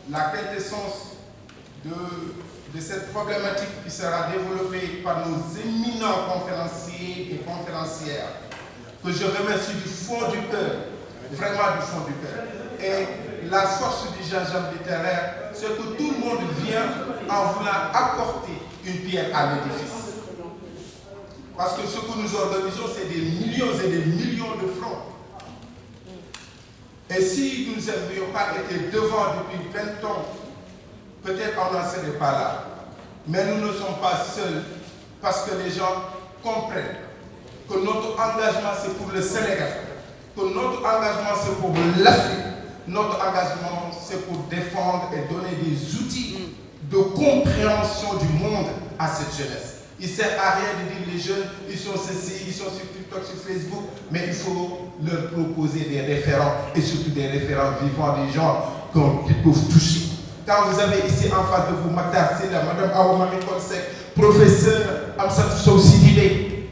la quintessence de cette problématique qui sera développée par nos éminents conférenciers et conférencières, que je remercie du fond du cœur, vraiment du fond du cœur. Et la force du gingembre littéraire, c'est que tout le monde vient en voulant apporter une pierre à l'édifice. Parce que ce que nous organisons, c'est des millions et des millions de francs. Et si nous n'avions pas été devant depuis 20 ans, peut-être on n'en serait pas là. Mais nous ne sommes pas seuls parce que les gens comprennent que notre engagement c'est pour le Sénégal, que notre engagement c'est pour l'Afrique, notre engagement c'est pour défendre et donner des outils de compréhension du monde à cette jeunesse. Il ne sert à rien de dire les jeunes, ils sont ceci, ils sont sur TikTok, sur Facebook, mais il faut leur proposer des référents et surtout des référents vivants, des gens qui peuvent toucher. Quand vous avez ici en face de vous Makhtar Sylla, Madame Awa Marie Coll Seck, professeur Amsatou Sow Sidibé,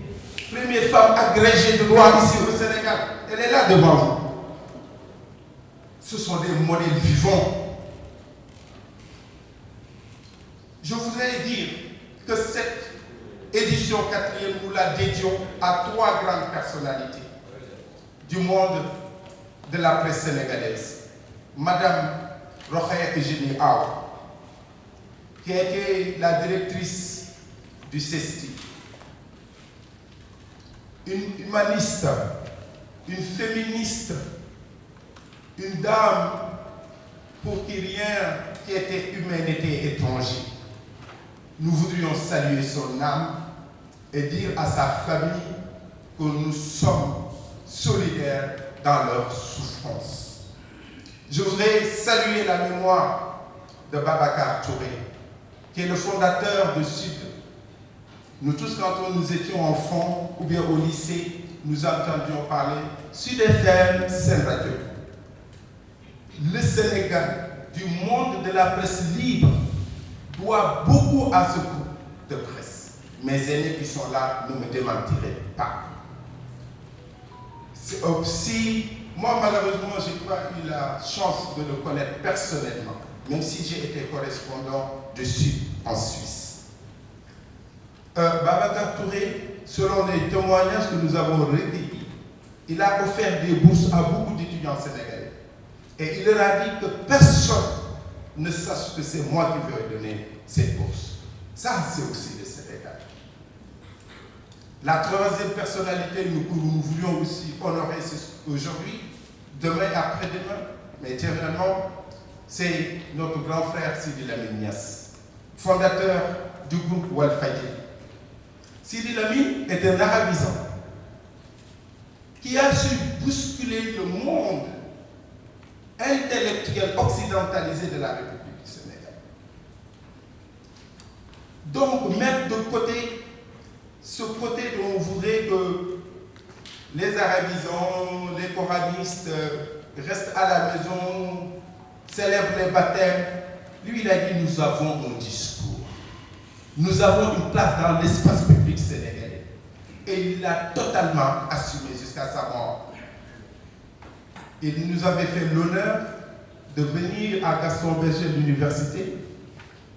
première femme agrégée de droit ici au Sénégal, elle est là devant vous. Ce sont des modèles vivants. Je voudrais dire que cette édition 4e, nous la dédions à 3 grandes personnalités du monde de la presse sénégalaise. Madame Rokhaya Eugénie Awa, qui a été la directrice du CESTI, une humaniste, une féministe, une dame pour qui rien qui était humain n'était étranger. Nous voudrions saluer son âme et dire à sa famille que nous sommes solidaires dans leur souffrance. Je voudrais saluer la mémoire de Babacar Touré, qui est le fondateur de Sud. Nous tous, quand nous étions enfants ou bien au lycée, nous entendions parler Sud FM, Sen Radio. Le Sénégal, du monde de la presse libre, doit beaucoup à ce groupe de presse. Mes aînés qui sont là ne me démentiraient pas. Si moi, malheureusement, je n'ai pas eu la chance de le connaître personnellement, même si j'ai été correspondant de Sud en Suisse. Babacar Touré, selon les témoignages que nous avons recueillis, il a offert des bourses à beaucoup d'étudiants sénégalais. Et il leur a dit que personne ne sache que c'est moi qui vais donner cette bourse. Ça, c'est aussi le Sénégal. La 3e personnalité que nous voulions aussi honorer aujourd'hui, demain et après-demain, mais éternellement, c'est notre grand frère Sidi Lamine Niasse, fondateur du groupe Walfadjri. Sidi Lamine est un arabisant qui a su bousculer le monde intellectuel occidentalisé de la République du Sénégal. Donc, mettre de côté ce côté dont on voudrait que les arabisants, les coranistes restent à la maison, célèbrent les baptêmes. Lui, il a dit, nous avons un discours. Nous avons une place dans l'espace public sénégalais. Et il l'a totalement assumé jusqu'à sa mort. Il nous avait fait l'honneur de venir à Gaston Berger de l'université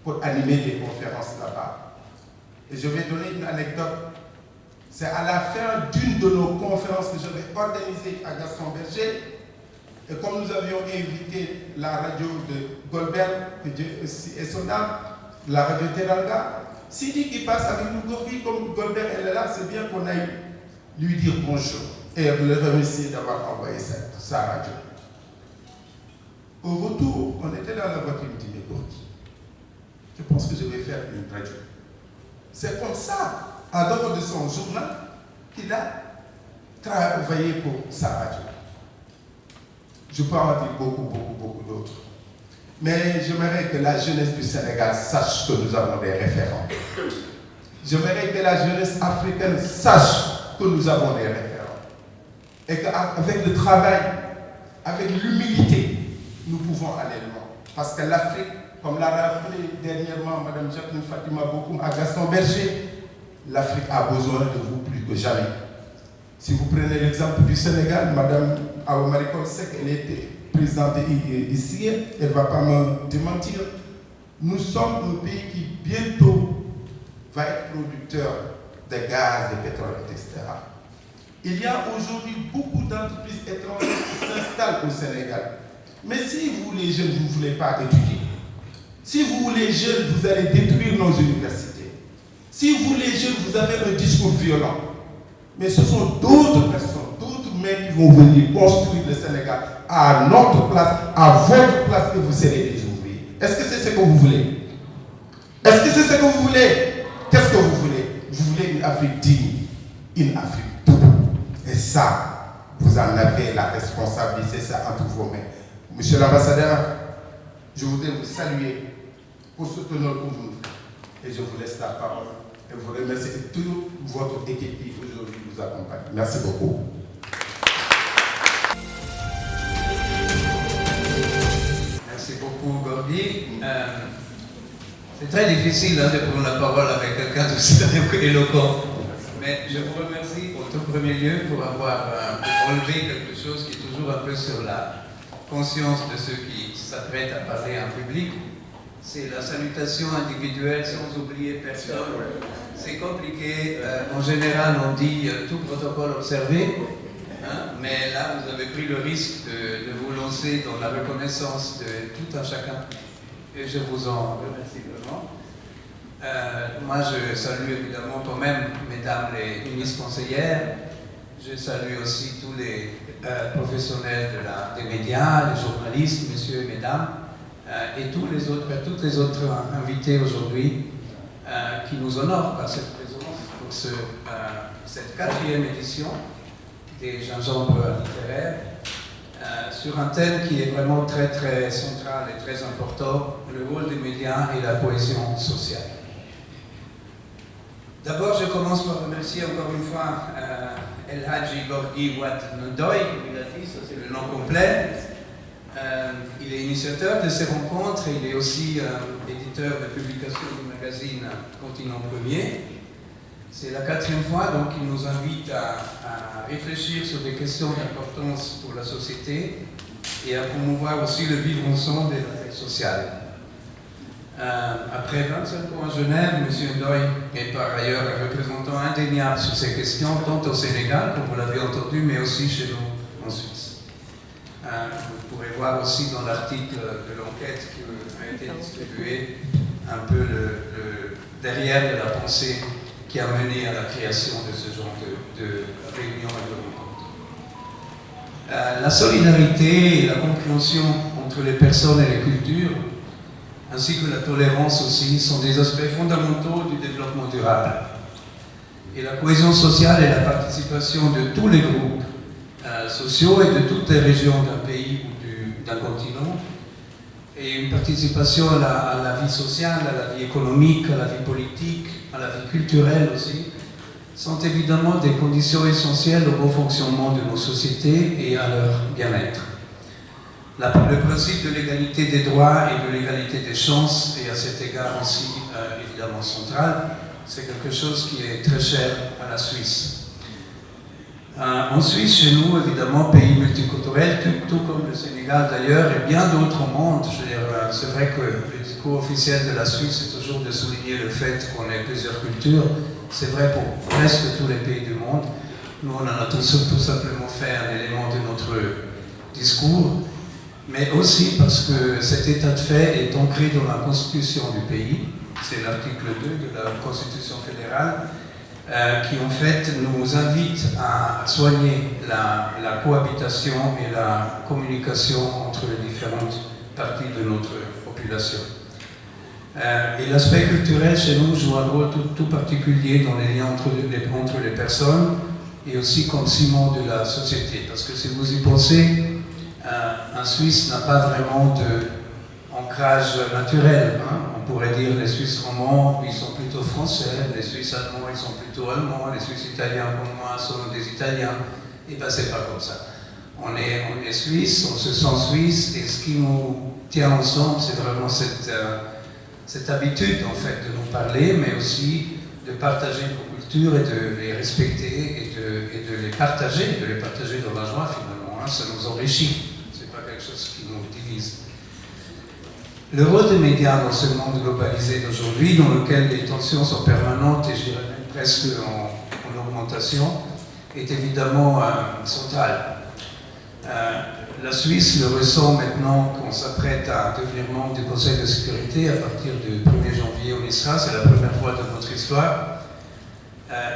pour animer des conférences là-bas. Et je vais donner une anecdote. C'est à la fin d'une de nos conférences que j'avais organisées à Gaston Berger. Et comme nous avions invité la radio de Goldberg, que Dieu est son âme, la radio Teranga, Sidi qui passe avec nous, Gorgui, comme Goldberg elle est là, c'est bien qu'on aille lui dire bonjour et le remercier d'avoir envoyé sa radio. Au retour, on était dans la voiture, il me dit, mais Gorgui, je pense que je vais faire une radio. C'est comme ça, en dehors de son journal, qu'il a travaillé pour sa radio. Je peux en dire beaucoup d'autres. Mais j'aimerais que la jeunesse du Sénégal sache que nous avons des référents. J'aimerais que la jeunesse africaine sache que nous avons des référents. Et qu'avec le travail, avec l'humilité, nous pouvons aller loin. Parce que l'Afrique, comme l'a rappelé dernièrement Mme Jacqueline Fatima Bokoum à Gaston Berger, l'Afrique a besoin de vous plus que jamais. Si vous prenez l'exemple du Sénégal, Mme Awa Marie Coll Seck, elle était présidente ici, elle ne va pas me démentir. Nous sommes un pays qui bientôt va être producteur de gaz, de pétrole, etc. Il y a aujourd'hui beaucoup d'entreprises étrangères qui s'installent au Sénégal. Mais si vous les jeunes, vous ne voulez pas étudier, si vous les jeunes, vous allez détruire nos universités, si vous les jeunes, vous avez un discours violent, mais ce sont d'autres personnes, d'autres mecs qui vont venir construire le Sénégal à notre place, à votre place, et vous serez des ouvriers. Est-ce que c'est ce que vous voulez? Est-ce que c'est ce que vous voulez? Qu'est-ce que vous voulez? Vous voulez une Afrique digne, une Afrique double. Et ça, vous en avez la responsabilité, c'est ça entre vos mains. Monsieur l'ambassadeur, je voudrais vous saluer pour ce que nous pouvons faire. Et je vous laisse la parole. Et vous remercie toute votre équipe qui aujourd'hui nous accompagne. Merci beaucoup. Merci beaucoup, Gorgui. C'est très difficile de prendre la parole avec quelqu'un d'aussi éloquent. Mais je vous remercie au tout premier lieu pour avoir relevé quelque chose qui est toujours un peu sur la conscience de ceux qui s'apprêtent à parler en public. C'est la salutation individuelle sans oublier personne. C'est compliqué. En général, on dit tout protocole observé. Hein, mais là, vous avez pris le risque de vous lancer dans la reconnaissance de tout un chacun. Et je vous en remercie vraiment. Moi, je salue évidemment quand même, mesdames les ministres conseillères. Je salue aussi tous les professionnels des médias, les journalistes, messieurs et mesdames, et toutes les autres invités aujourd'hui qui nous honorent par cette présence pour cette 4e édition des Gingembre littéraires sur un thème qui est vraiment très très central et très important, le rôle des médias et la cohésion sociale. D'abord, je commence par remercier encore une fois El Hadji Gorgui Wade Ndoye, il a dit, ça c'est le nom complet. Il est initiateur de ces rencontres, il est aussi éditeur de publication du magazine Continent Premier. C'est la 4e fois, donc il nous invite à réfléchir sur des questions d'importance pour la société et à promouvoir aussi le vivre ensemble et la paix sociale. Après 25 ans à Genève, M. Ndoye est par ailleurs un représentant indéniable sur ces questions, tant au Sénégal, comme vous l'avez entendu, mais aussi chez nous en Suisse. Vous pourrez voir aussi dans l'article de l'enquête qui a été distribué un peu le derrière de la pensée qui a mené à la création de ce genre de réunions et de rencontres. La solidarité et la compréhension entre les personnes et les cultures, ainsi que la tolérance aussi, sont des aspects fondamentaux du développement durable. Et la cohésion sociale et la participation de tous les groupes sociaux et de toutes les régions d'un pays ou d'un continent, et une participation à la vie sociale, à la vie économique, à la vie politique, à la vie culturelle aussi, sont évidemment des conditions essentielles au bon fonctionnement de nos sociétés et à leur bien-être. Le principe de l'égalité des droits et de l'égalité des chances est à cet égard aussi évidemment central. C'est quelque chose qui est très cher à la Suisse. En Suisse, chez nous, évidemment, pays multiculturel, tout comme le Sénégal d'ailleurs, et bien d'autres au monde. Je veux dire, c'est vrai que le discours officiel de la Suisse est toujours de souligner le fait qu'on ait plusieurs cultures. C'est vrai pour presque tous les pays du monde. Nous, on en a tout simplement fait un élément de notre discours, mais aussi parce que cet état de fait est ancré dans la constitution du pays. C'est l'article 2 de la Constitution fédérale, qui en fait nous invite à soigner la cohabitation et la communication entre les différentes parties de notre population. Et l'aspect culturel chez nous joue un rôle tout particulier dans les liens entre les personnes et aussi comme ciment de la société. Parce que si vous y pensez, un Suisse n'a pas vraiment d'ancrage naturel. Hein. On pourrait dire les Suisses romands, ils sont plutôt français, les Suisses allemands, ils sont plutôt allemands, les Suisses italiens comme moi sont des Italiens. Et bien c'est pas comme ça. On est Suisse, on se sent Suisse, et ce qui nous tient ensemble, c'est vraiment cette habitude en fait de nous parler, mais aussi de partager nos cultures et de les respecter et de les partager dans la joie finalement. Hein. Ça nous enrichit. C'est pas quelque chose qui nous divise. Le rôle des médias dans ce monde globalisé d'aujourd'hui, dans lequel les tensions sont permanentes et je dirais même presque en augmentation, est évidemment central. La Suisse le ressent maintenant qu'on s'apprête à devenir membre du Conseil de sécurité à partir du 1er janvier. On y sera, c'est la première fois de notre histoire.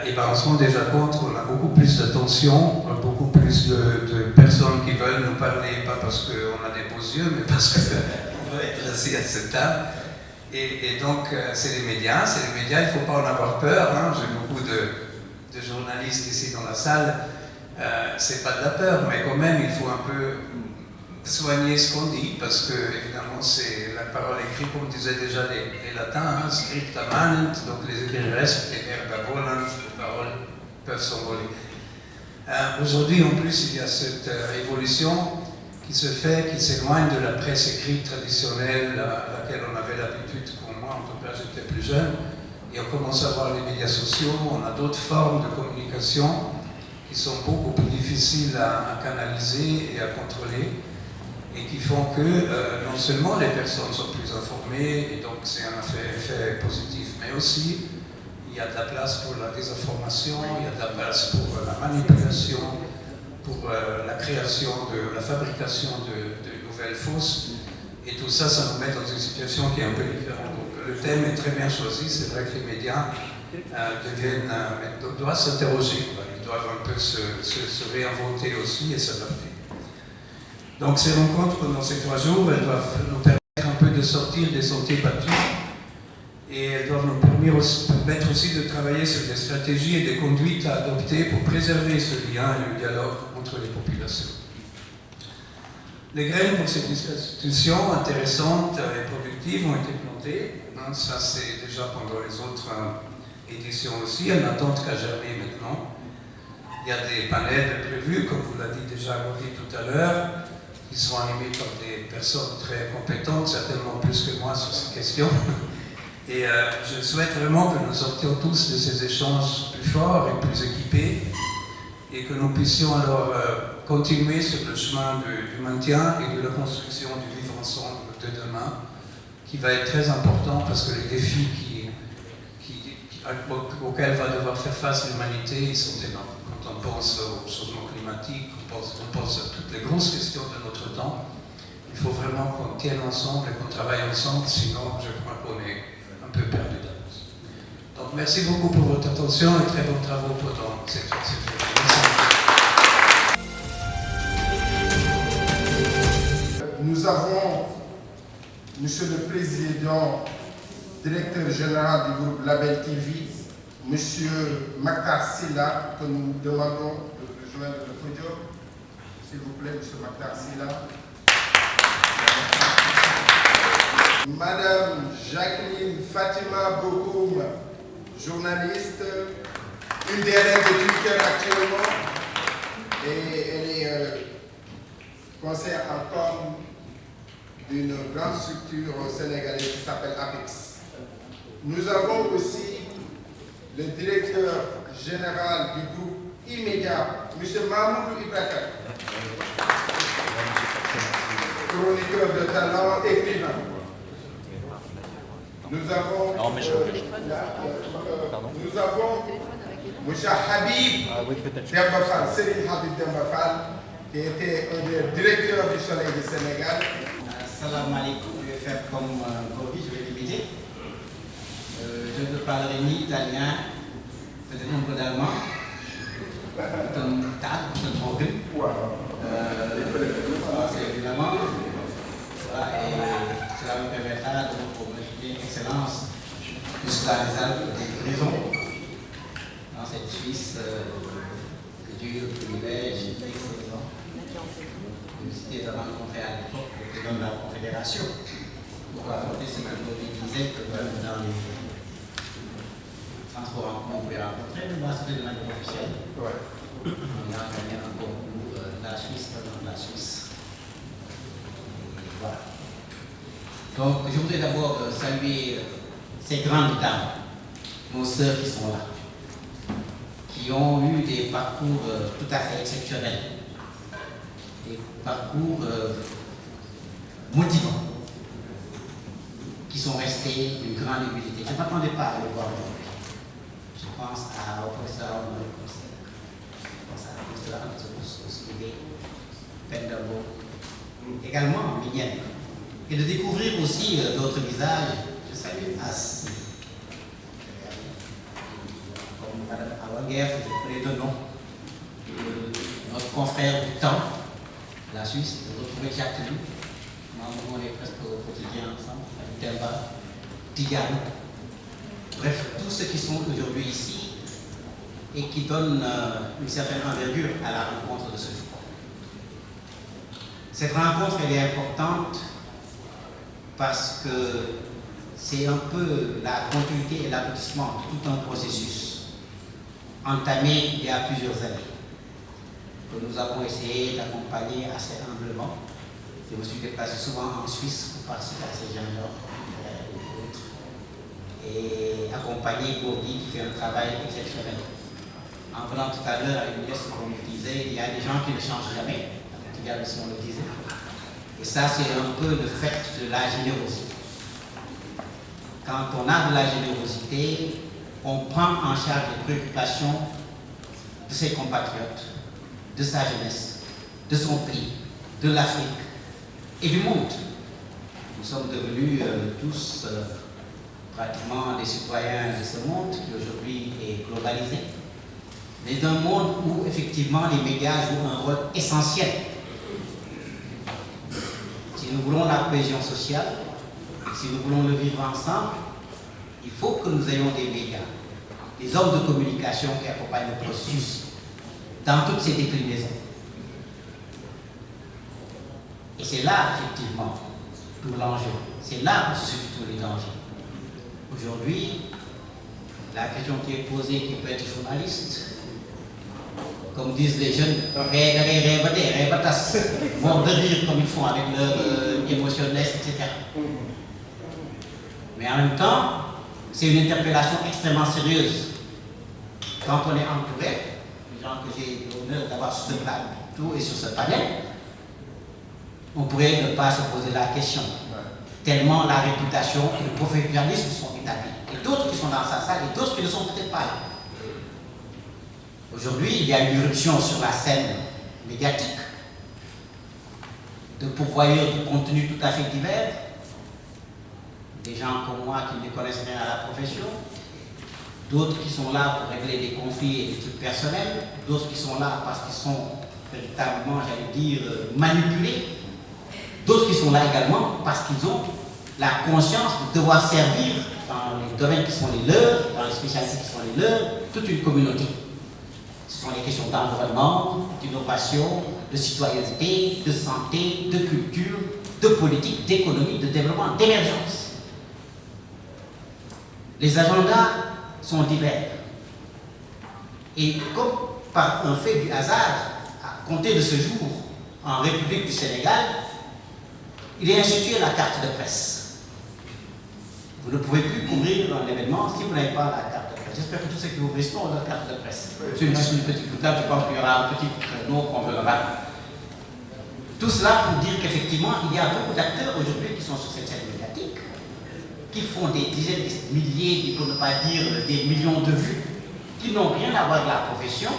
Et ben on se rend déjà compte qu'on a beaucoup plus d'attention, beaucoup plus de personnes qui veulent nous parler, pas parce qu'on a des beaux yeux, mais parce qu'on veut être assis à cette table. Et donc, c'est les médias, il ne faut pas en avoir peur. Hein. J'ai beaucoup de journalistes ici dans la salle. C'est pas de la peur, mais quand même, il faut un peu soigner ce qu'on dit, parce que, évidemment, c'est la parole écrite, comme disaient déjà les latins, hein, scripta manent, donc les écrits restent, et verba volant, les paroles peuvent s'envoler. Aujourd'hui, en plus, il y a cette évolution qui se fait, qui s'éloigne de la presse écrite traditionnelle à laquelle on avait l'habitude, pour moi, en tout cas, j'étais plus jeune, et on commence à voir les médias sociaux, on a d'autres formes de communication qui sont beaucoup plus difficiles à canaliser et à contrôler, et qui font que non seulement les personnes sont plus informées, et donc c'est un effet positif, mais aussi il y a de la place pour la désinformation, il y a de la place pour la manipulation, pour la création, la fabrication de nouvelles fausses, et tout ça, ça nous met dans une situation qui est un peu différente. Donc, le thème est très bien choisi, c'est vrai que les médias doivent s'interroger, ils doivent un peu se réinventer aussi et s'adapter. Donc ces rencontres pendant ces 3 jours, elles doivent nous permettre un peu de sortir des sentiers battus et elles doivent nous permettre aussi de travailler sur des stratégies et des conduites à adopter pour préserver ce lien et le dialogue entre les populations. Les graines pour ces discussions intéressantes et productives ont été plantées. Ça, c'est déjà pendant les autres éditions aussi. Elles n'attendent qu'à germer maintenant. Il y a des panels prévus, comme vous l'avez déjà dit tout à l'heure, qui seront animés par des personnes très compétentes, certainement plus que moi sur ces questions. Et je souhaite vraiment que nous sortions tous de ces échanges plus forts et plus équipés, et que nous puissions alors continuer sur le chemin du maintien et de la construction du vivre ensemble de demain, qui va être très important parce que les défis auxquels va devoir faire face l'humanité, ils sont énormes. Quand on pense au changement climatique, on pense à toutes les grosses questions de notre temps, il faut vraiment qu'on tienne ensemble et qu'on travaille ensemble, sinon je crois qu'on est un peu perdu d'avance. Donc merci beaucoup pour votre attention et très bons travaux pendant cette journée. Nous avons, Monsieur le Président, Directeur général du groupe Label TV, Monsieur Maktar Silla, que nous demandons de rejoindre le podium. S'il vous plaît, Monsieur Maktar Silla. Madame Jacqueline Fatima Bokoum, journaliste, une des reines de Twitter actuellement, et elle est conseillère en com d'une grande structure sénégalaise qui s'appelle APEX. Nous avons aussi le directeur général du groupe Immédiat, M. Mahmoudou Ibrahim, chroniqueur de talent, écrivain. Nous avons M. Habib Dembafal, Serigne Habib Dembafal, qui était un des directeurs du Soleil du Sénégal. Salam alaikum, je vais faire comme Gobi, je vais l'imiter. Je ne parlerai ni italien, peut-être un peu d'allemand, peut-être un tad, peut-être un russe. C'est évidemment. Et cela me permettra de vous proposer une excellence jusqu'à les Alpes des prisons. Dans cette Suisse que Dieu a eu le privilège d'excellent de citer de rencontrer à l'époque le président de la Confédération pour affronter ce que Gobi disait que dans les transports en commun, on pouvait rencontrer, mais moi c'était de manière officielle. On a gagné un concours de la Suisse, dans la Suisse. Et voilà. Donc je voudrais d'abord saluer ces grandes dames, nos sœurs qui sont là, qui ont eu des parcours tout à fait exceptionnels. des parcours motivants qui sont restés d'une grande humilité. Je ne m'attendais pas à les voir aujourd'hui. Je pense au professeur Honoré Conseil, je pense à la professeure Anne-Sophie Pendabo, également Mignène. Et de découvrir aussi d'autres visages. Je salue As, comme Mme Awaguerre, que je connais de nom, notre confrère du temps, la Suisse, de retrouver Jacques Loup. On est presque au quotidien ensemble, Temba, Tigane. Bref, tous ceux qui sont aujourd'hui ici et qui donnent une certaine envergure à la rencontre de ce jour. Cette rencontre, elle est importante parce que c'est un peu la continuité et l'aboutissement de tout un processus entamé il y a plusieurs années, que nous avons essayé d'accompagner assez humblement. Je me suis déplacé souvent en Suisse pour participer à ces gens-là et accompagner Bourdi qui fait un travail exceptionnel. En venant tout à l'heure à l'UNES, comme on disait, il y a des gens qui ne changent jamais, si on le disait. Et ça, c'est un peu le fait de la générosité. Quand on a de la générosité, on prend en charge les préoccupations de ses compatriotes, de sa jeunesse, de son pays, de l'Afrique et du monde. Nous sommes devenus tous pratiquement des citoyens de ce monde qui aujourd'hui est globalisé, mais d'un monde où effectivement les médias jouent un rôle essentiel. Si nous voulons la cohésion sociale, si nous voulons le vivre ensemble, il faut que nous ayons des médias, des hommes de communication qui accompagnent le processus dans toutes ces déclinaisons. Et c'est là, effectivement, tout l'enjeu. C'est là où se situent tous les dangers. Aujourd'hui, la question qui est posée, qui peut être journaliste, comme disent les jeunes, vont de rire comme ils font avec leur émotionnesse, etc. Mais en même temps, c'est une interpellation extrêmement sérieuse. Quand on est entouré, les gens que j'ai l'honneur d'avoir sur ce plateau et sur ce panel, on pourrait ne pas se poser la question. Tellement la réputation et le professionnalisme sont établis. Et d'autres qui sont dans sa salle et d'autres qui ne sont peut-être pas là. Aujourd'hui, il y a une irruption sur la scène médiatique de pourvoyeurs de contenus tout à fait divers, des gens comme moi qui ne connaissent rien à la profession, d'autres qui sont là pour régler des conflits et des trucs personnels, d'autres qui sont là parce qu'ils sont véritablement, j'allais dire, manipulés, d'autres qui sont là également parce qu'ils ont la conscience de devoir servir dans les domaines qui sont les leurs, dans les spécialités qui sont les leurs, toute une communauté. Ce sont les questions d'environnement, d'innovation, de citoyenneté, de santé, de culture, de politique, d'économie, de développement, d'émergence. Les agendas sont divers. Et comme par un fait du hasard, à compter de ce jour, en République du Sénégal, il est institué la carte de presse. Vous ne pouvez plus couvrir un événement si vous n'avez pas la carte de presse. J'espère que tous ceux qui vous restent ont la carte de presse. C'est une petite boutade, je pense qu'il y aura un petit nom qu'on verra. Tout cela pour dire qu'effectivement, il y a beaucoup d'acteurs aujourd'hui qui sont sur cette scène médiatique, qui font des dizaines de milliers, pour ne pas dire des millions de vues, qui n'ont rien à voir avec la profession,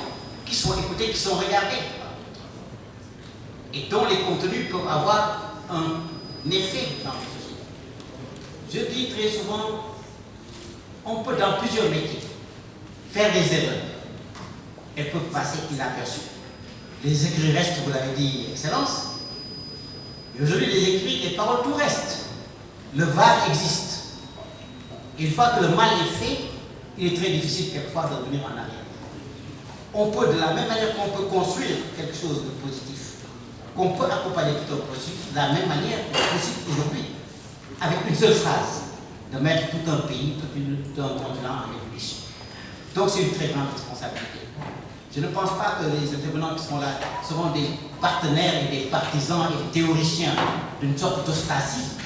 qui sont écoutés, qui sont regardés, et dont les contenus peuvent avoir un effet dans la société. Je dis très souvent, on peut dans plusieurs métiers faire des erreurs. Elles peuvent passer inaperçues. Les écrits restent, vous l'avez dit, Excellence. Et aujourd'hui, les écrits, les paroles, tout reste. Le VAR existe. Et une fois que le mal est fait, il est très difficile quelquefois de revenir en arrière. On peut, de la même manière qu'on peut construire quelque chose de positif, qu'on peut accompagner tout un processus, de la même manière c'est possible aujourd'hui, avec une seule phrase, de mettre tout un pays, tout un continent en ébullition. Donc c'est une très grande responsabilité. Je ne pense pas que les intervenants qui sont là seront des partenaires et des partisans et des théoriciens d'une sorte d'ostracisme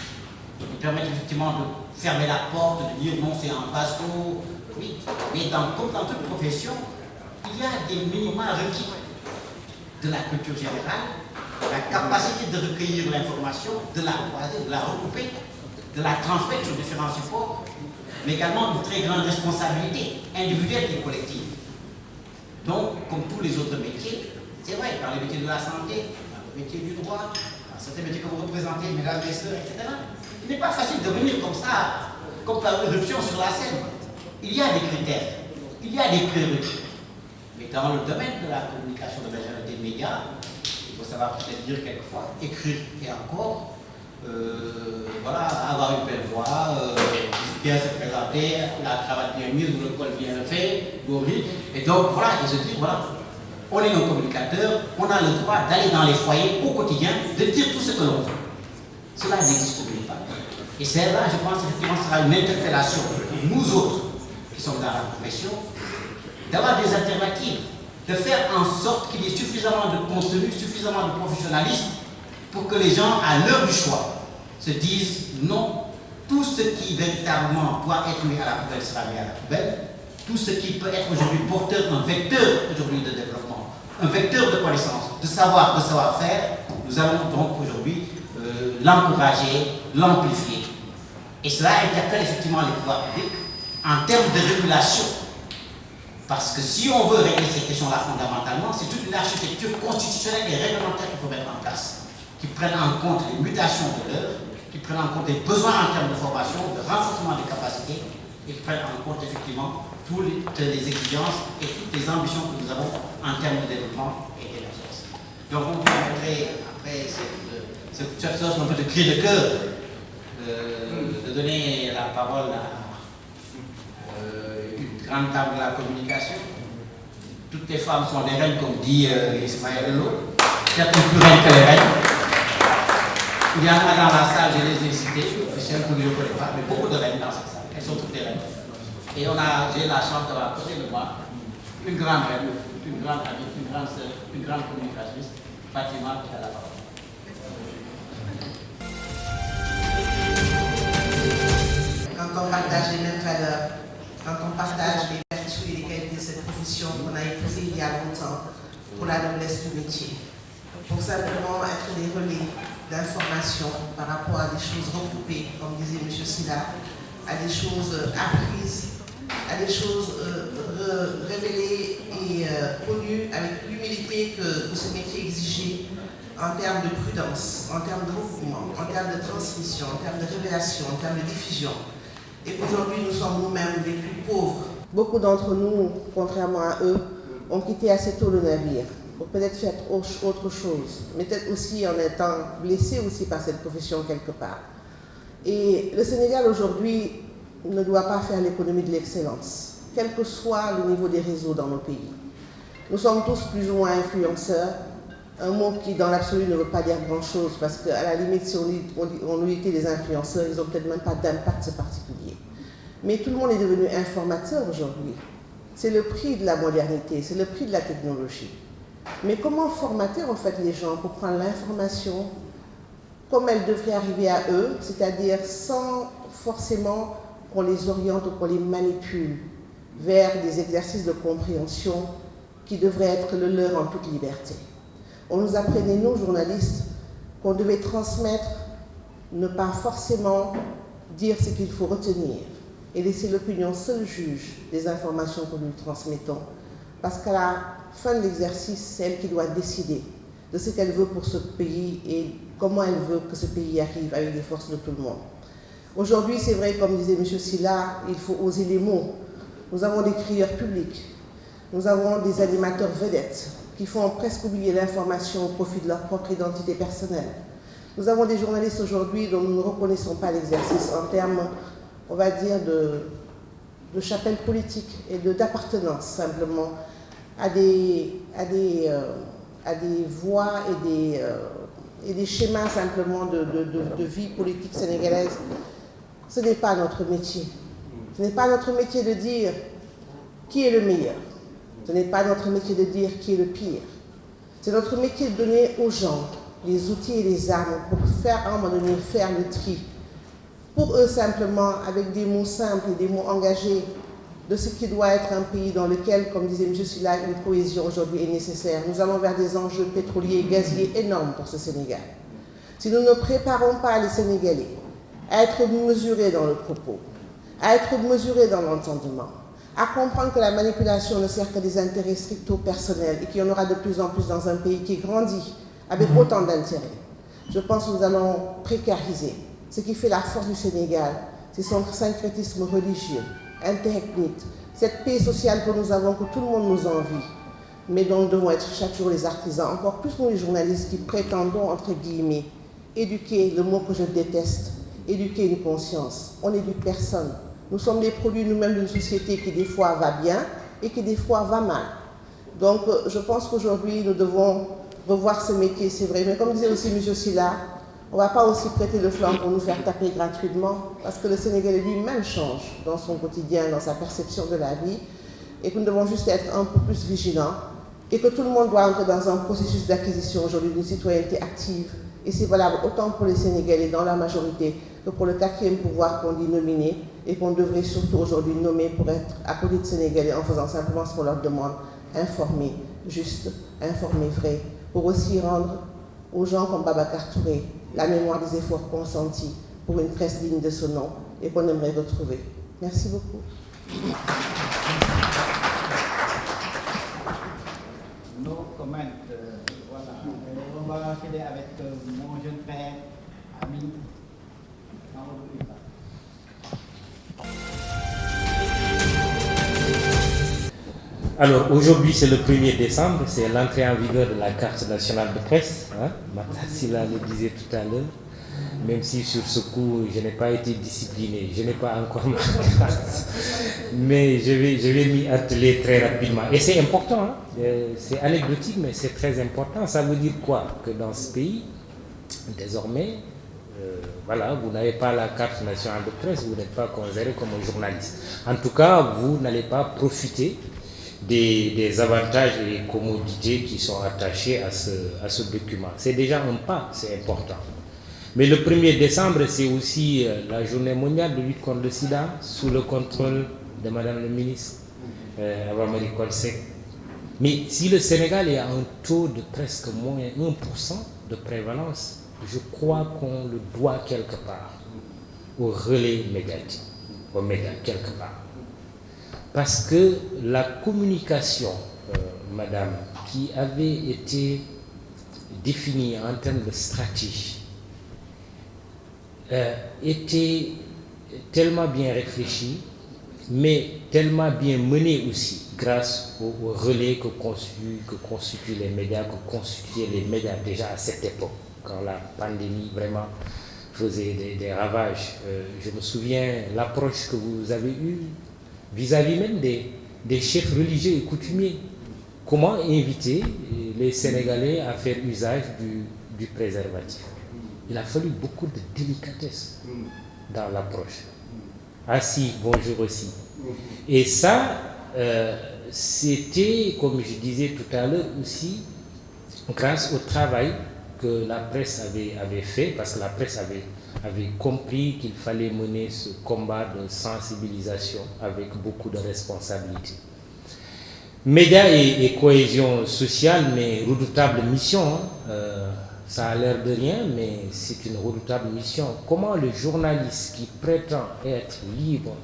qui permettent effectivement de fermer la porte, de dire non, c'est en vase clos. Oui, mais comme dans toute profession, il y a des minima requis de la culture générale la capacité de recueillir l'information, de la croiser, de la recouper, de la transmettre sur différents supports, mais également une très grande responsabilité individuelle et collective. Donc, comme tous les autres métiers, c'est vrai, dans les métiers de la santé, dans le métier du droit, dans certains métiers que vous représentez, mesdames et sœurs, etc., il n'est pas facile de venir comme ça, comme par éruption sur la scène. Il y a des critères, il y a des prérequis. Mais dans le domaine de la communication, de la généralité des médias, il faut savoir peut-être dire quelquefois, écrire et encore, voilà, avoir une belle voix, bien se présenter, la cravate bien mise, ou le col bien fait, gori. Et donc voilà, et se dire, voilà, on est un communicateur, on a le droit d'aller dans les foyers au quotidien, de dire tout ce que l'on veut. Cela n'existe pas. Et c'est là, je pense, effectivement, ce sera une interpellation pour nous autres qui sommes dans la profession, d'avoir des alternatives, de faire en sorte qu'il y ait suffisamment de contenu, suffisamment de professionnalisme pour que les gens, à l'heure du choix, se disent non, tout ce qui véritablement doit être mis à la poubelle sera mis à la poubelle, tout ce qui peut être aujourd'hui porteur, un vecteur aujourd'hui de développement, un vecteur de connaissance, de savoir-faire, nous allons donc aujourd'hui l'encourager, l'amplifier. Et cela interpelle effectivement les pouvoirs publics en termes de régulation. Parce que si on veut régler ces questions-là fondamentalement, c'est toute une architecture constitutionnelle et réglementaire qu'il faut mettre en place, qui prenne en compte les mutations de l'heure, qui prenne en compte les besoins en termes de formation, de renforcement des capacités, et qui prenne en compte effectivement toutes les exigences et toutes les ambitions que nous avons en termes de développement et d'émergence. Donc on permettrait, après cette sorte un peu de cri de cœur, de donner la parole à une grande dame de la communication. Toutes les femmes sont des reines, comme dit Ismaël Lo, certaines plus reines que les reines. Il y en a dans la salle, je les ai citées, celles que je ne connais pas, mais beaucoup de reines dans cette salle. Elles sont toutes des reines. Et j'ai la chance d'avoir à côté de moi une grande reine, une grande amie, une grande sœur, une grande communicatrice, Fatima, qui a la parole. Quand on partage les mêmes valeurs, quand on partage les vertus et les qualités de cette profession qu'on a épousée il y a longtemps pour la noblesse du métier, pour simplement être des relais d'information par rapport à des choses recoupées, comme disait M. Silla, à des choses apprises, à des choses révélées et connues avec l'humilité que ce métier exigeait en termes de prudence, en termes de recoupement, en termes de transmission, en termes de révélation, en termes de diffusion. Et qu'aujourd'hui nous sommes nous-mêmes les plus pauvres. Beaucoup d'entre nous, contrairement à eux, ont quitté assez tôt le navire pour peut-être faire autre chose, mais peut-être aussi en étant blessés aussi par cette profession quelque part. Et le Sénégal aujourd'hui ne doit pas faire l'économie de l'excellence, quel que soit le niveau des réseaux dans nos pays. Nous sommes tous plus ou moins influenceurs, un mot qui dans l'absolu ne veut pas dire grand-chose, parce qu'à la limite, si on nous était des influenceurs, ils n'ont peut-être même pas d'impact particulier. Mais tout le monde est devenu informateur aujourd'hui. C'est le prix de la modernité, c'est le prix de la technologie. Mais comment formater en fait les gens pour prendre l'information comme elle devrait arriver à eux, c'est-à-dire sans forcément qu'on les oriente ou qu'on les manipule vers des exercices de compréhension qui devraient être le leur en toute liberté. On nous apprenait, nous, journalistes, qu'on devait transmettre, ne pas forcément dire ce qu'il faut retenir et laisser l'opinion seule juge des informations que nous transmettons. Parce qu'à la fin de l'exercice, c'est elle qui doit décider de ce qu'elle veut pour ce pays et comment elle veut que ce pays arrive avec les forces de tout le monde. Aujourd'hui, c'est vrai, comme disait M. Silla, il faut oser les mots. Nous avons des crieurs publics, nous avons des animateurs vedettes qui font presque oublier l'information au profit de leur propre identité personnelle. Nous avons des journalistes aujourd'hui dont nous ne reconnaissons pas l'exercice en termes, on va dire, de chapelle politique et d'appartenance simplement à des voies et des schémas simplement de vie politique sénégalaise. Ce n'est pas notre métier. Ce n'est pas notre métier de dire qui est le meilleur. Ce n'est pas notre métier de dire qui est le pire. C'est notre métier de donner aux gens les outils et les armes pour faire, à un moment donné, faire le tri. Pour eux, simplement, avec des mots simples et des mots engagés, de ce qui doit être un pays dans lequel, comme disait M. Sylla, une cohésion aujourd'hui est nécessaire. Nous allons vers des enjeux pétroliers et gaziers énormes pour ce Sénégal. Si nous ne préparons pas les Sénégalais à être mesurés dans le propos, à être mesurés dans l'entendement, à comprendre que la manipulation ne sert que des intérêts stricto personnels et qu'il y en aura de plus en plus dans un pays qui grandit avec autant d'intérêts, je pense que nous allons précariser. Ce qui fait la force du Sénégal, c'est son syncrétisme religieux, interethnique, cette paix sociale que nous avons, que tout le monde nous envie, mais dont nous devons être chaque jour les artisans, encore plus nous les journalistes qui prétendons, entre guillemets, éduquer, le mot que je déteste, éduquer une conscience. On n'éduque personne. Nous sommes les produits nous-mêmes d'une société qui des fois va bien et qui des fois va mal. Donc je pense qu'aujourd'hui nous devons revoir ce métier, c'est vrai. Mais comme disait aussi M. Sylla, on ne va pas aussi prêter le flanc pour nous faire taper gratuitement, parce que le Sénégalais lui-même change dans son quotidien, dans sa perception de la vie, et que nous devons juste être un peu plus vigilants, et que tout le monde doit entrer dans un processus d'acquisition aujourd'hui d'une citoyenneté active. Et c'est valable autant pour les Sénégalais dans la majorité que pour le quatrième pouvoir qu'on dit nominé, et qu'on devrait surtout aujourd'hui nommer pour être à côté de Sénégalais en faisant simplement ce qu'on leur demande, informer juste, informer vrai, pour aussi rendre aux gens comme Babacar Touré la mémoire des efforts consentis pour une presse digne de ce nom et qu'on aimerait retrouver. Merci beaucoup. No comment. Voilà. On va enchaîner avec mon jeune père, ami. Alors aujourd'hui c'est le 1er décembre, c'est l'entrée en vigueur de la carte nationale de presse, hein? Matar Sylla le disait tout à l'heure, même si sur ce coup je n'ai pas été discipliné, je n'ai pas encore ma carte, mais je vais m'y atteler très rapidement. Et c'est important, hein? C'est anecdotique mais c'est très important. Ça veut dire quoi? Que dans ce pays, désormais, voilà, vous n'avez pas la carte nationale de presse, vous n'êtes pas considéré comme un journaliste. En tout cas, vous n'allez pas profiter des avantages et des commodités qui sont attachés à ce document. C'est déjà un pas, c'est important. Mais le 1er décembre, c'est aussi la journée mondiale de lutte contre le sida, sous le contrôle de Madame le ministre Awa Marie Coll Seck. Mais si le Sénégal est à un taux de presque moins 1% de prévalence, je crois qu'on le doit quelque part au relais médiatique, aux médias quelque part. Parce que la communication, madame, qui avait été définie en termes de stratégie, était tellement bien réfléchie, mais tellement bien menée aussi, grâce au relais que constituent les médias, que constituaient les médias déjà à cette époque, quand la pandémie vraiment faisait des ravages. Je me souviens l'approche que vous avez eue vis-à-vis même des chefs religieux et coutumiers. Comment inviter les Sénégalais à faire usage du préservatif? Il a fallu beaucoup de délicatesse dans l'approche. Ah si, bonjour aussi. Et ça, c'était, comme je disais tout à l'heure aussi, grâce au travail que la presse avait fait, parce que la presse avait compris qu'il fallait mener ce combat de sensibilisation avec beaucoup de responsabilités. Médias et cohésion sociale, mais redoutable mission, ça a l'air de rien, mais c'est une redoutable mission. Comment le journaliste qui prétend être libre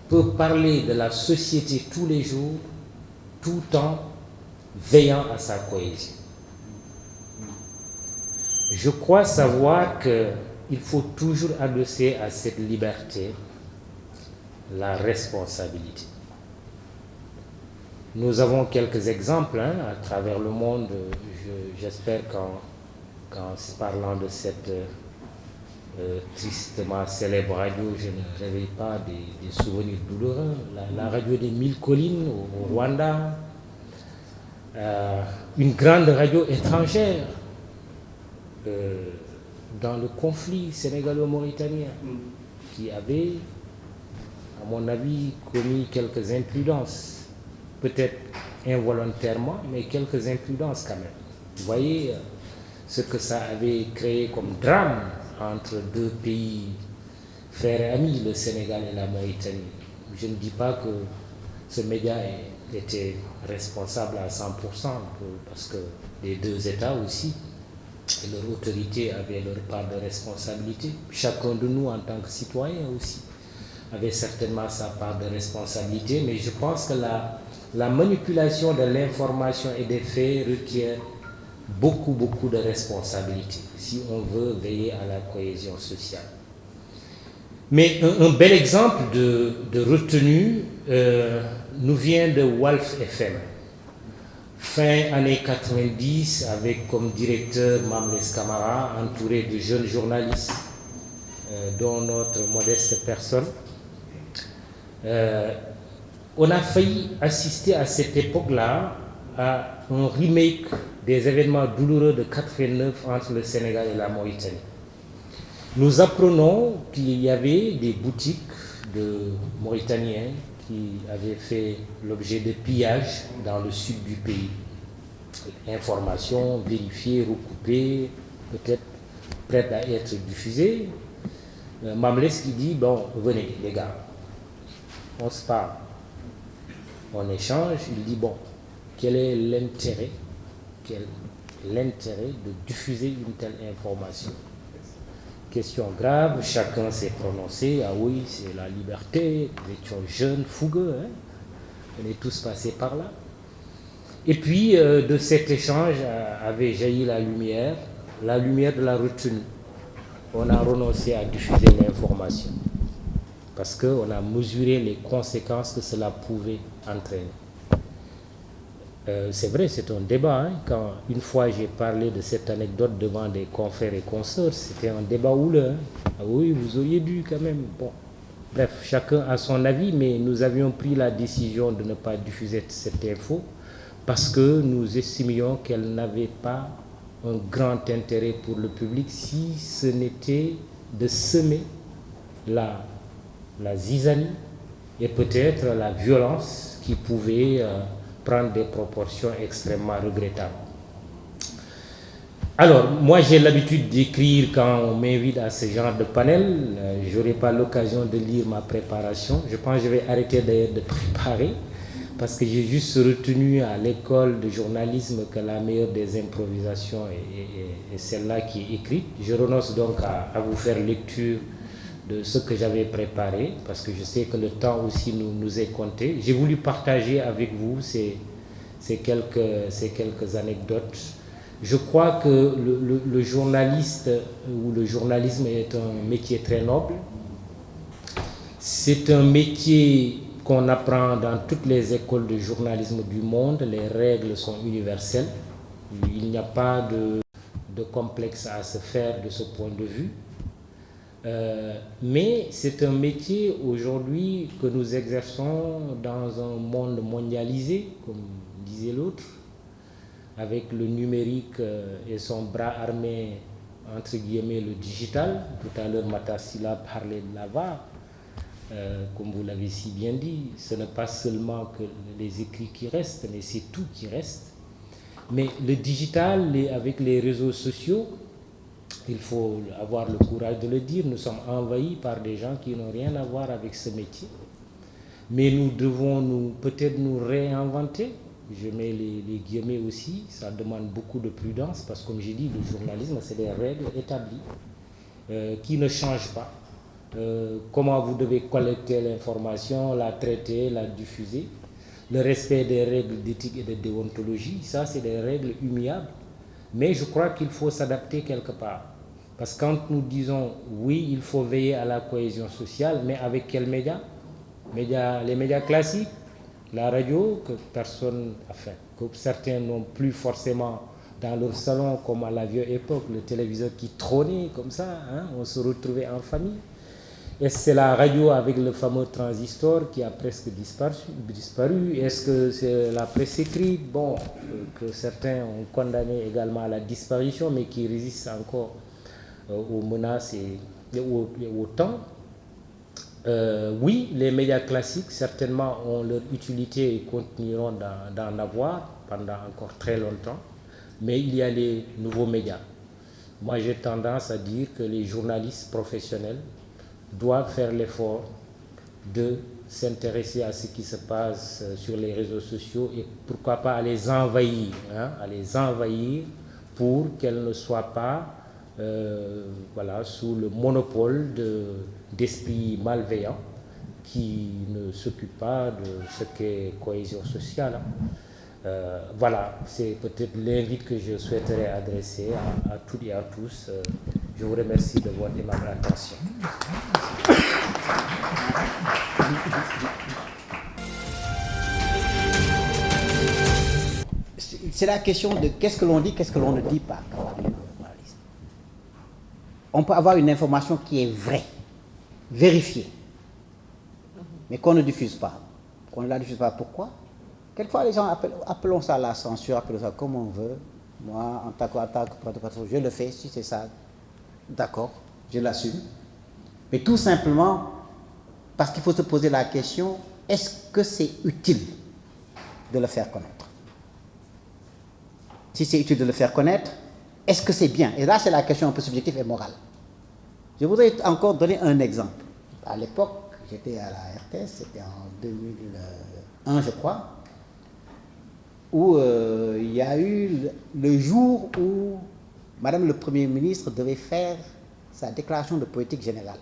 peut parler de la société tous les jours, tout en veillant à sa cohésion? Je crois savoir qu'il faut toujours adosser à cette liberté la responsabilité. Nous avons quelques exemples à travers le monde. J'espère qu'en parlant de cette tristement célèbre radio, je ne réveille pas des souvenirs douloureux. La radio des 1000 collines au Rwanda, une grande radio étrangère dans le conflit sénégalo-mauritanien qui avait, à mon avis, commis quelques imprudences. Peut-être involontairement, mais quelques imprudences quand même. Vous voyez ce que ça avait créé comme drame entre deux pays frères et amis, le Sénégal et la Mauritanie. Je ne dis pas que ce média était responsable à 100%, parce que les deux États aussi, et leur autorité avaient leur part de responsabilité. Chacun de nous, en tant que citoyen aussi, avait certainement sa part de responsabilité, mais je pense que la manipulation de l'information et des faits requiert beaucoup de responsabilité si on veut veiller à la cohésion sociale. Mais un bel exemple de retenue nous vient de Walf FM. Fin années 90, avec comme directeur Mamles Camara, entouré de jeunes journalistes, dont notre modeste personne. On a failli assister à cette époque-là à un remake des événements douloureux de 89 entre le Sénégal et la Mauritanie. Nous apprenons qu'il y avait des boutiques de Mauritaniens qui avaient fait l'objet de pillages dans le sud du pays. Informations vérifiées, recoupées, peut-être prêtes à être diffusées. Mamles qui dit, bon, venez les gars, on se parle, on échange. Il dit, bon, quel est l'intérêt de diffuser une telle information? Question grave, chacun s'est prononcé, ah oui, c'est la liberté, nous étions jeunes, fougueux, hein? On est tous passés par là. Et puis, de cet échange avait jailli la lumière de la retenue. On a renoncé à diffuser l'information, parce qu'on a mesuré les conséquences que cela pouvait entraîner. C'est vrai, c'est un débat. Hein. Quand une fois j'ai parlé de cette anecdote devant des confrères et consoeurs, c'était un débat houleux. Hein. Ah oui, vous auriez dû quand même. Bon, bref, chacun a son avis, mais nous avions pris la décision de ne pas diffuser cette info parce que nous estimions qu'elle n'avait pas un grand intérêt pour le public, si ce n'était de semer la zizanie et peut-être la violence qui pouvait prendre des proportions extrêmement regrettables. Alors, moi j'ai l'habitude d'écrire quand on m'invite à ce genre de panel. Je n'aurai pas l'occasion de lire ma préparation. Je pense que je vais arrêter d'ailleurs de préparer, parce que j'ai juste retenu à l'école de journalisme que la meilleure des improvisations est celle-là qui est écrite. Je renonce donc à vous faire lecture de ce que j'avais préparé, parce que je sais que le temps aussi nous est compté. J'ai voulu partager avec vous ces quelques anecdotes. Je crois que le journaliste ou le journalisme est un métier très noble. C'est un métier qu'on apprend dans toutes les écoles de journalisme du monde. Les règles sont universelles. Il n'y a pas de complexe à se faire de ce point de vue. Mais c'est un métier aujourd'hui que nous exerçons dans un monde mondialisé, comme disait l'autre, avec le numérique et son bras armé, entre guillemets, le digital. Tout à l'heure, Matassila parlait de la VAR. Comme vous l'avez si bien dit, ce n'est pas seulement que les écrits qui restent, mais c'est tout qui reste. Mais le digital, avec les réseaux sociaux, il faut avoir le courage de le dire, nous sommes envahis par des gens qui n'ont rien à voir avec ce métier. Mais nous devons peut-être nous réinventer. Je mets les guillemets aussi, ça demande beaucoup de prudence, parce que comme j'ai dit, le journalisme, c'est des règles établies qui ne changent pas. Comment vous devez collecter l'information, la traiter, la diffuser. Le respect des règles d'éthique et de déontologie, ça c'est des règles immuables. Mais je crois qu'il faut s'adapter quelque part. Parce que quand nous disons oui, il faut veiller à la cohésion sociale, mais avec quels médias? Les médias classiques, la radio, que certains n'ont plus forcément dans leur salon, comme à la vieille époque, le téléviseur qui trônait comme ça, hein, on se retrouvait en famille. Est-ce que c'est la radio avec le fameux transistor qui a presque disparu? Est-ce que c'est la presse écrite, bon, que certains ont condamné également à la disparition, mais qui résiste encore aux menaces et au temps? Oui, les médias classiques, certainement, ont leur utilité et continueront d'en avoir pendant encore très longtemps, mais il y a les nouveaux médias. Moi, j'ai tendance à dire que les journalistes professionnels doivent faire l'effort de s'intéresser à ce qui se passe sur les réseaux sociaux et pourquoi pas à les envahir, pour qu'elles ne soient pas sous le monopole d'esprits malveillants qui ne s'occupent pas de ce qu'est cohésion sociale. Voilà, c'est peut-être l'invite que je souhaiterais adresser à toutes et à tous. Je vous remercie de votre aimable attention. C'est la question de qu'est-ce que l'on dit, qu'est-ce que l'on ne dit pas. On peut avoir une information qui est vraie, vérifiée, mais qu'on ne diffuse pas. Qu'on ne la diffuse pas, pourquoi? Quelquefois, les gens appelons ça la censure, appelons ça comme on veut. Moi, en tant que patron, je le fais, si c'est ça, d'accord, je l'assume. Mais tout simplement, parce qu'il faut se poser la question, est-ce que c'est utile de le faire connaître? Si c'est utile de le faire connaître, est-ce que c'est bien? Et là, c'est la question un peu subjective et morale. Je voudrais encore donner un exemple. À l'époque, j'étais à la RTS, c'était en 2001, je crois, où il y a eu le jour où Madame le Premier ministre devait faire sa déclaration de politique générale.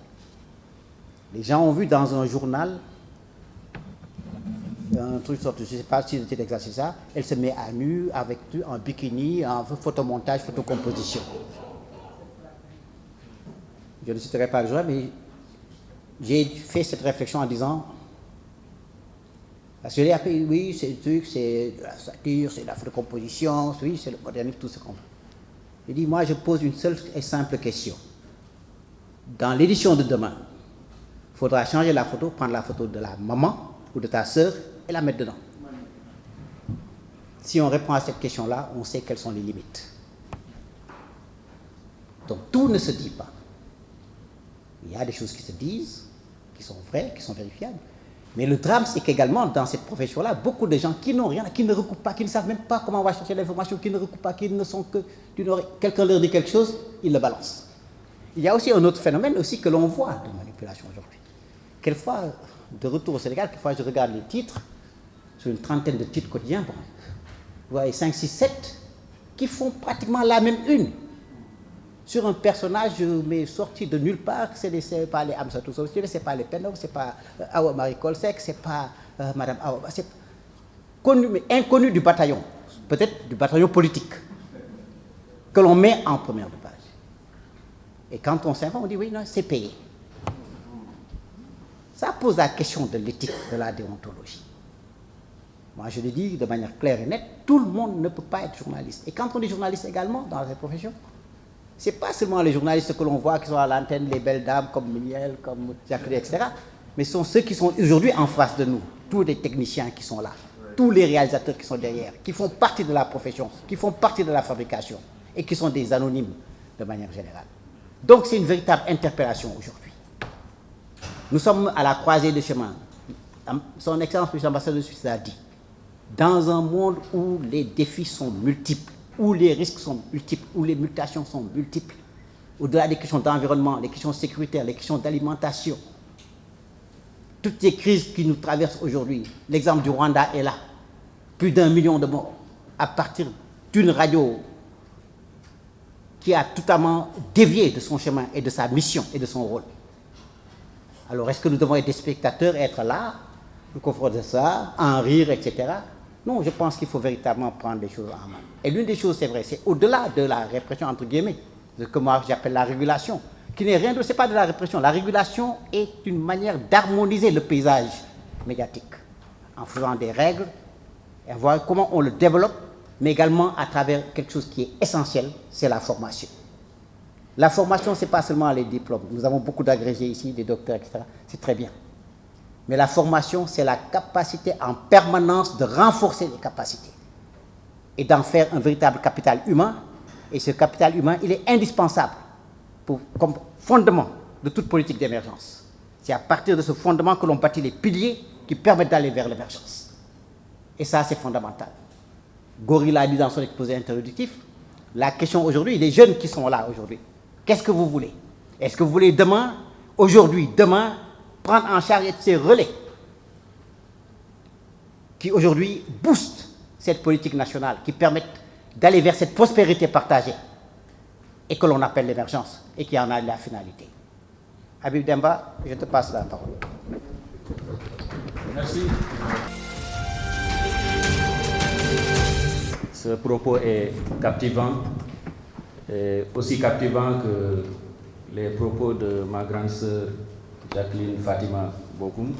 Les gens ont vu dans un journal un truc sorte, je ne sais pas si c'était exact ça, elle se met à nu, avec en bikini, en photomontage, photocomposition. Je ne citerai pas le jour, mais j'ai fait cette réflexion en disant, parce que j'ai appris, oui, c'est le truc, c'est de la satire, c'est de la photocomposition, oui, c'est le modernisme, tout ce qu'on veut. Je dis, moi, je pose une seule et simple question. Dans l'édition de demain, il faudra changer la photo, prendre la photo de la maman ou de ta sœur et la mettre dedans. Si on répond à cette question-là, on sait quelles sont les limites. Donc tout ne se dit pas. Il y a des choses qui se disent, qui sont vraies, qui sont vérifiables. Mais le drame, c'est qu'également, dans cette profession-là, beaucoup de gens qui n'ont rien, qui ne recoupent pas, qui ne savent même pas comment on va chercher l'information, qui ne recoupent pas, qui ne sont que... Quelqu'un leur dit quelque chose, ils le balancent. Il y a aussi un autre phénomène aussi que l'on voit de manipulation aujourd'hui. Quelquefois, de retour au Sénégal, quelquefois je regarde les titres, sur une trentaine de titres quotidiens, bon, vous voyez 5, 6, 7, qui font pratiquement la même une. Sur un personnage, mais sorti de nulle part, c'est pas les Amsatou Sow, c'est pas les Penok, c'est pas Awa Marie Kolsek, c'est pas Madame Awa, c'est connu, mais inconnu du bataillon, peut-être du bataillon politique, que l'on met en première page. Et quand on s'informe, on dit oui, non, c'est payé. Ça pose la question de l'éthique, de la déontologie. Moi, je le dis de manière claire et nette, tout le monde ne peut pas être journaliste. Et quand on est journaliste également dans cette profession, ce n'est pas seulement les journalistes que l'on voit qui sont à l'antenne, les belles dames comme Miniel, comme Jacques, etc. Mais ce sont ceux qui sont aujourd'hui en face de nous, tous les techniciens qui sont là, tous les réalisateurs qui sont derrière, qui font partie de la profession, qui font partie de la fabrication et qui sont des anonymes de manière générale. Donc c'est une véritable interpellation aujourd'hui. Nous sommes à la croisée des chemins. Son Excellence, M. l'ambassadeur de Suisse a dit, dans un monde où les défis sont multiples, où les risques sont multiples, où les mutations sont multiples, au-delà des questions d'environnement, les questions sécuritaires, les questions d'alimentation, toutes les crises qui nous traversent aujourd'hui, l'exemple du Rwanda est là, plus d'1 million de morts, à partir d'une radio qui a totalement dévié de son chemin et de sa mission et de son rôle. Alors, est-ce que nous devons être des spectateurs, être là, nous confronter ça, en rire, etc. Non, je pense qu'il faut véritablement prendre les choses en main. Et l'une des choses, c'est vrai, c'est au-delà de la répression, entre guillemets, ce que moi j'appelle la régulation, qui n'est rien d'autre, ce n'est pas de la répression. La régulation est une manière d'harmoniser le paysage médiatique, en faisant des règles, et voir comment on le développe, mais également à travers quelque chose qui est essentiel, c'est la formation. La formation, ce n'est pas seulement les diplômes. Nous avons beaucoup d'agrégés ici, des docteurs, etc. C'est très bien. Mais la formation, c'est la capacité en permanence de renforcer les capacités et d'en faire un véritable capital humain. Et ce capital humain, il est indispensable comme fondement de toute politique d'émergence. C'est à partir de ce fondement que l'on bâtit les piliers qui permettent d'aller vers l'émergence. Et ça, c'est fondamental. Gori l'a dit dans son exposé introductif. La question aujourd'hui, les jeunes qui sont là aujourd'hui, qu'est-ce que vous voulez? Est-ce que vous voulez demain aujourd'hui, demain, prendre en charge ces relais qui aujourd'hui boostent cette politique nationale, qui permettent d'aller vers cette prospérité partagée et que l'on appelle l'émergence et qui en a la finalité. Habib Demba, je te passe la parole. Merci. Ce propos est captivant, aussi captivant que les propos de ma grande sœur Jacqueline Fatima Bokoum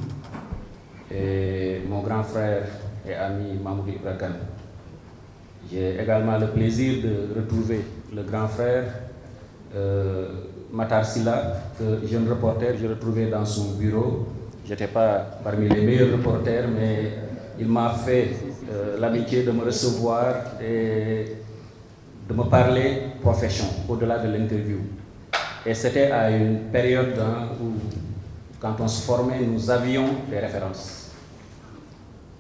et mon grand frère et ami Mamoudou Ibrakan. J'ai également le plaisir de retrouver le grand frère Matar Silla, que jeune reporter, j'ai retrouvé dans son bureau. Je n'étais pas parmi les meilleurs reporters, mais il m'a fait l'amitié de me recevoir et de me parler profession, au-delà de l'interview. Et c'était à une période où, quand on se formait, nous avions des références.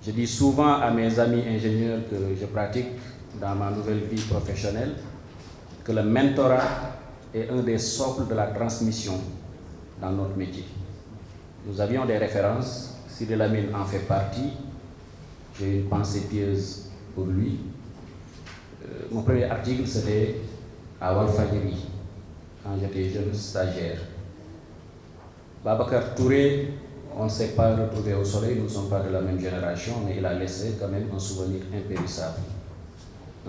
Je dis souvent à mes amis ingénieurs que je pratique dans ma nouvelle vie professionnelle que le mentorat est un des socles de la transmission dans notre métier. Nous avions des références, Sidi Lamine en fait partie, j'ai une pensée pieuse pour lui. Mon premier article c'était à Walfadjri, quand j'étais jeune stagiaire. Babacar Touré, on ne s'est pas retrouvé au soleil, nous ne sommes pas de la même génération, mais il a laissé quand même un souvenir impérissable.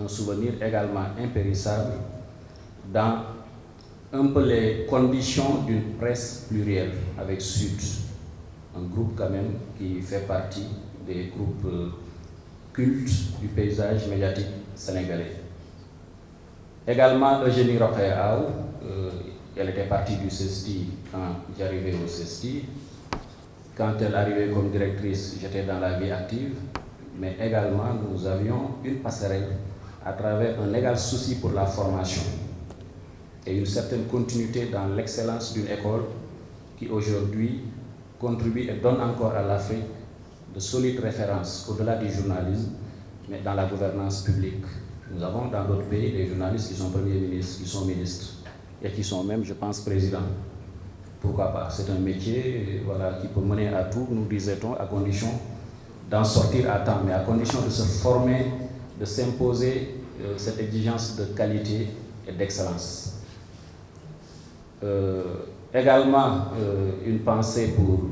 Un souvenir également impérissable dans un peu les conditions d'une presse plurielle avec Sud, un groupe quand même qui fait partie des groupes cultes du paysage médiatique sénégalais. Également Eugénie Rokhaya, elle était partie du CESTI quand j'arrivais au CESTI. Quand elle arrivait comme directrice, j'étais dans la vie active, mais également nous avions une passerelle à travers un égal souci pour la formation et une certaine continuité dans l'excellence d'une école qui aujourd'hui contribue et donne encore à l'Afrique de solides références au-delà du journalisme, mais dans la gouvernance publique. Nous avons dans d'autres pays des journalistes qui sont premiers ministres, qui sont ministres et qui sont même, je pense, présidents. Pourquoi pas? C'est un métier voilà, qui peut mener à tout, nous disait-on, à condition d'en sortir à temps, mais à condition de se former, de s'imposer cette exigence de qualité et d'excellence. Également, une pensée pour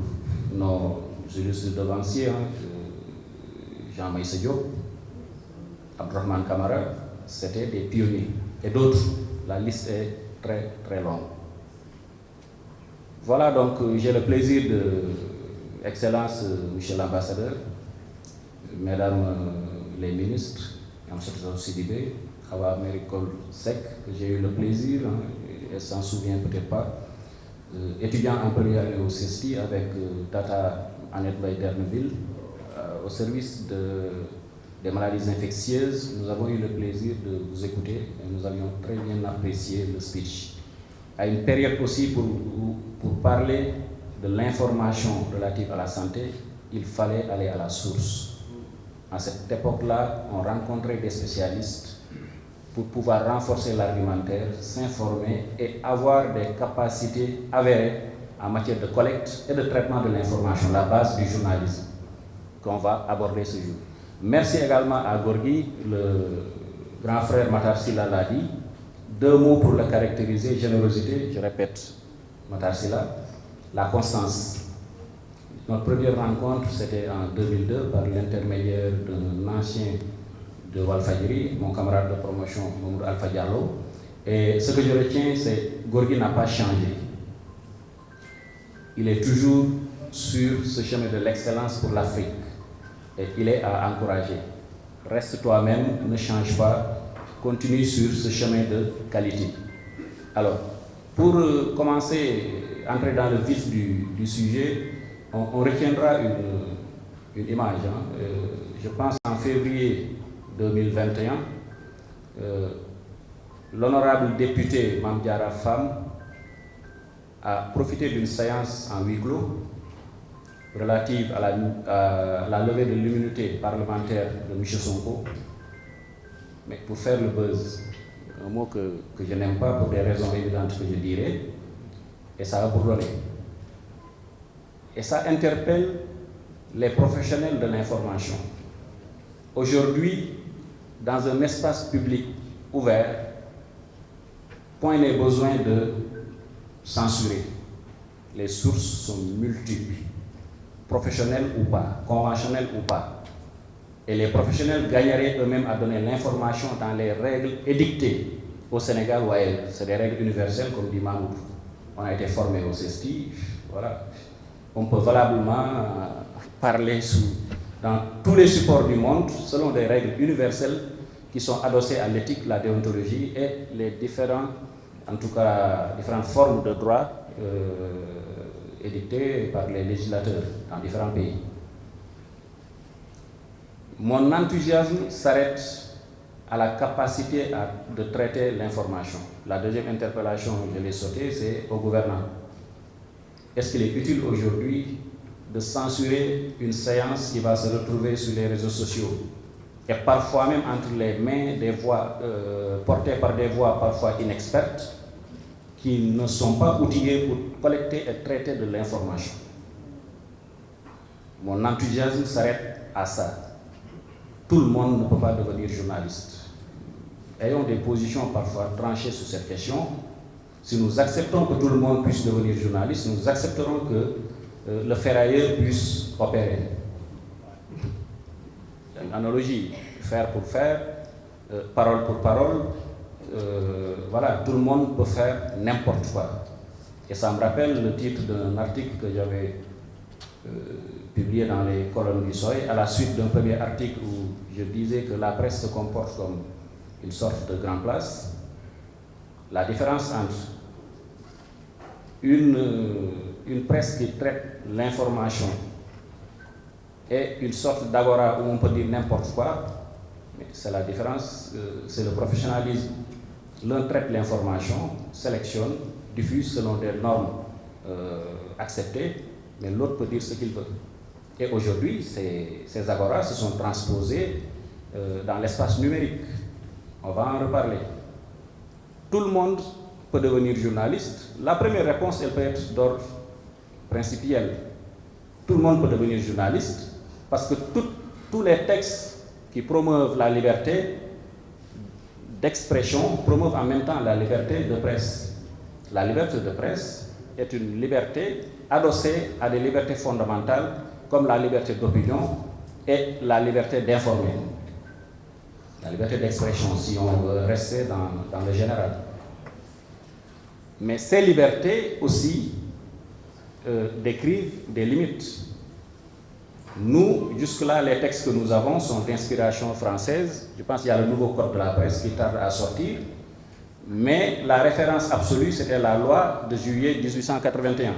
nos illustres devanciers, Jean-Maïssa Diop, Abdourahmane Kamara, c'était des pionniers. Et d'autres, la liste est très très longue. Voilà, donc j'ai le plaisir de, Excellence, Monsieur l'Ambassadeur, Mesdames les ministres, Amsatou Sidibé, Awa Méricole Sec, que j'ai eu le plaisir, elle s'en souvient peut-être pas, étudiant en première année au CESTI avec Tata Annette Baye-Derneville, au service des maladies infectieuses. Nous avons eu le plaisir de vous écouter et nous avions très bien apprécié le speech. À une période aussi pour parler de l'information relative à la santé, il fallait aller à la source. À cette époque-là, on rencontrait des spécialistes pour pouvoir renforcer l'argumentaire, s'informer et avoir des capacités avérées en matière de collecte et de traitement de l'information, la base du journalisme qu'on va aborder ce jour. Merci également à Gorgui, le grand frère Matar Silla l'a dit. 2 mots pour le caractériser: générosité, je répète, Matar Silla, la constance. Notre première rencontre, c'était en 2002 par l'intermédiaire d'un ancien de Walfadjri, mon camarade de promotion, Mamoudou Alpha Diallo. Et ce que je retiens, c'est que Gorgui n'a pas changé. Il est toujours sur ce chemin de l'excellence pour l'Afrique. Et il est à encourager. Reste toi-même, ne change pas, continue sur ce chemin de qualité. Alors, pour commencer, entrer dans le vif du sujet, on retiendra une image. Je pense en février 2021, l'honorable député Mamdiara Fam a profité d'une séance en huis clos relative à la levée de l'immunité parlementaire de M. Sonko, mais pour faire le buzz, un mot que je n'aime pas pour des raisons évidentes que je dirais, et ça a bourdonné. Et ça interpelle les professionnels de l'information. Aujourd'hui, dans un espace public ouvert, point n'est besoin de censurer. Les sources sont multiples, professionnelles ou pas, conventionnelles ou pas. Et les professionnels gagneraient eux-mêmes à donner l'information dans les règles édictées au Sénégal ou ailleurs. C'est des règles universelles, comme dit Mahmoud. On a été formé au CESTI, voilà. On peut valablement parler dans tous les supports du monde selon des règles universelles qui sont adossées à l'éthique, la déontologie et les différentes formes de droit édictées par les législateurs dans différents pays. Mon enthousiasme s'arrête à la capacité de traiter l'information. La deuxième interpellation, je l'ai sautée, c'est au gouvernement. Est-ce qu'il est utile aujourd'hui de censurer une séance qui va se retrouver sur les réseaux sociaux et parfois même entre les mains des voix portées par des voix parfois inexpertes qui ne sont pas outillées pour collecter et traiter de l'information? Mon enthousiasme s'arrête à ça. Tout le monde ne peut pas devenir journaliste. Ayons des positions parfois tranchées sur cette question. Si nous acceptons que tout le monde puisse devenir journaliste, nous accepterons que le ferrailleur puisse opérer. Une analogie, faire pour faire, parole pour parole, voilà, tout le monde peut faire n'importe quoi. Et ça me rappelle le titre d'un article que j'avais publié dans les colonnes du Seuil, à la suite d'un premier article où je disais que la presse se comporte comme une sorte de grand place. La différence entre une presse qui traite l'information et une sorte d'agora où on peut dire n'importe quoi, c'est la différence, c'est le professionnalisme. L'un traite l'information, sélectionne, diffuse selon des normes acceptées, mais l'autre peut dire ce qu'il veut. Et aujourd'hui, ces agoras se sont transposés dans l'espace numérique. On va en reparler. Tout le monde peut devenir journaliste. La première réponse, elle peut être d'ordre principiel. Tout le monde peut devenir journaliste parce que tous les textes qui promeuvent la liberté d'expression promeuvent en même temps la liberté de presse. La liberté de presse est une liberté adossée à des libertés fondamentales comme la liberté d'opinion et la liberté d'informer. La liberté d'expression, si on veut rester dans le général. Mais ces libertés aussi décrivent des limites. Nous, jusque-là, les textes que nous avons sont d'inspiration française. Je pense qu'il y a le nouveau code de la presse qui tarde à sortir. Mais la référence absolue, c'était la loi de juillet 1881,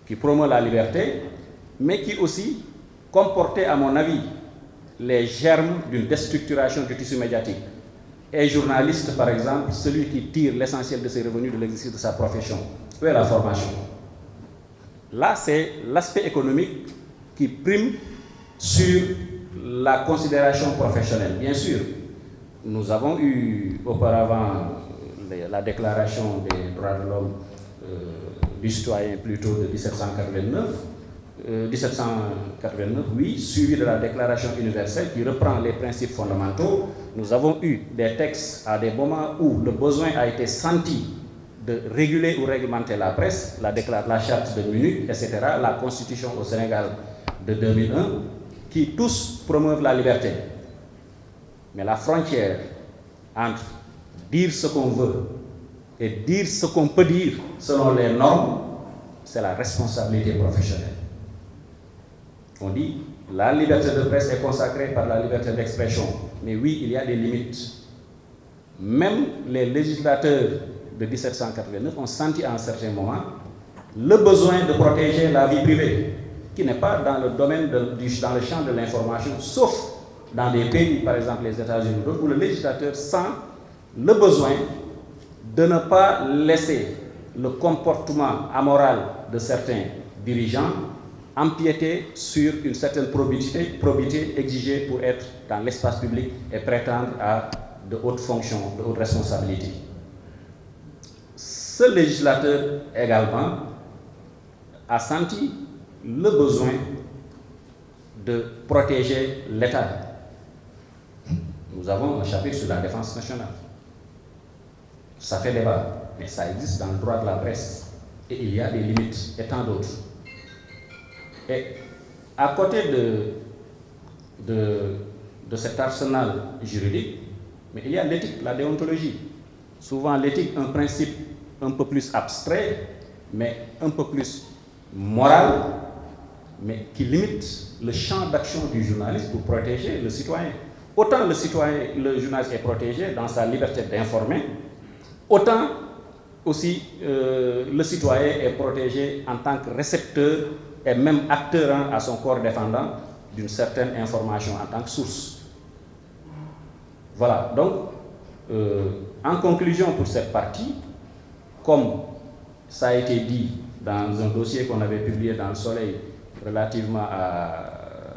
qui promeut la liberté, mais qui aussi comportait, à mon avis, les germes d'une déstructuration du tissu médiatique. Et journaliste, par exemple, celui qui tire l'essentiel de ses revenus de l'exercice de sa profession. Où est la formation? Là, c'est l'aspect économique qui prime sur la considération professionnelle. Bien sûr, nous avons eu auparavant la déclaration des droits de l'homme du citoyen plutôt de 1789, oui, suivi de la Déclaration universelle qui reprend les principes fondamentaux. Nous avons eu des textes à des moments où le besoin a été senti de réguler ou réglementer la presse, la charte de Munich, etc., la Constitution au Sénégal de 2001, qui tous promeuvent la liberté. Mais la frontière entre dire ce qu'on veut et dire ce qu'on peut dire selon les normes, c'est la responsabilité professionnelle. On dit la liberté de presse est consacrée par la liberté d'expression. Mais oui, il y a des limites. Même les législateurs de 1789 ont senti à un certain moment le besoin de protéger la vie privée, qui n'est pas dans le domaine, dans le champ de l'information, sauf dans des pays, par exemple les États-Unis, où le législateur sent le besoin de ne pas laisser le comportement amoral de certains dirigeants empiéter sur une certaine probité exigée pour être dans l'espace public et prétendre à de hautes fonctions, de hautes responsabilités. Ce législateur également a senti le besoin de protéger l'État. Nous avons un chapitre sur la défense nationale. Ça fait débat, mais ça existe dans le droit de la presse. Et il y a des limites, et tant d'autres. Et à côté de cet arsenal juridique, mais il y a l'éthique, la déontologie. Souvent l'éthique, un principe un peu plus abstrait, mais un peu plus moral, mais qui limite le champ d'action du journaliste pour protéger le citoyen. Autant le journaliste est protégé dans sa liberté d'informer, autant aussi le citoyen est protégé en tant que récepteur et même acteur à son corps défendant d'une certaine information en tant que source. Voilà, donc en conclusion pour cette partie, comme ça a été dit dans un dossier qu'on avait publié dans Le Soleil relativement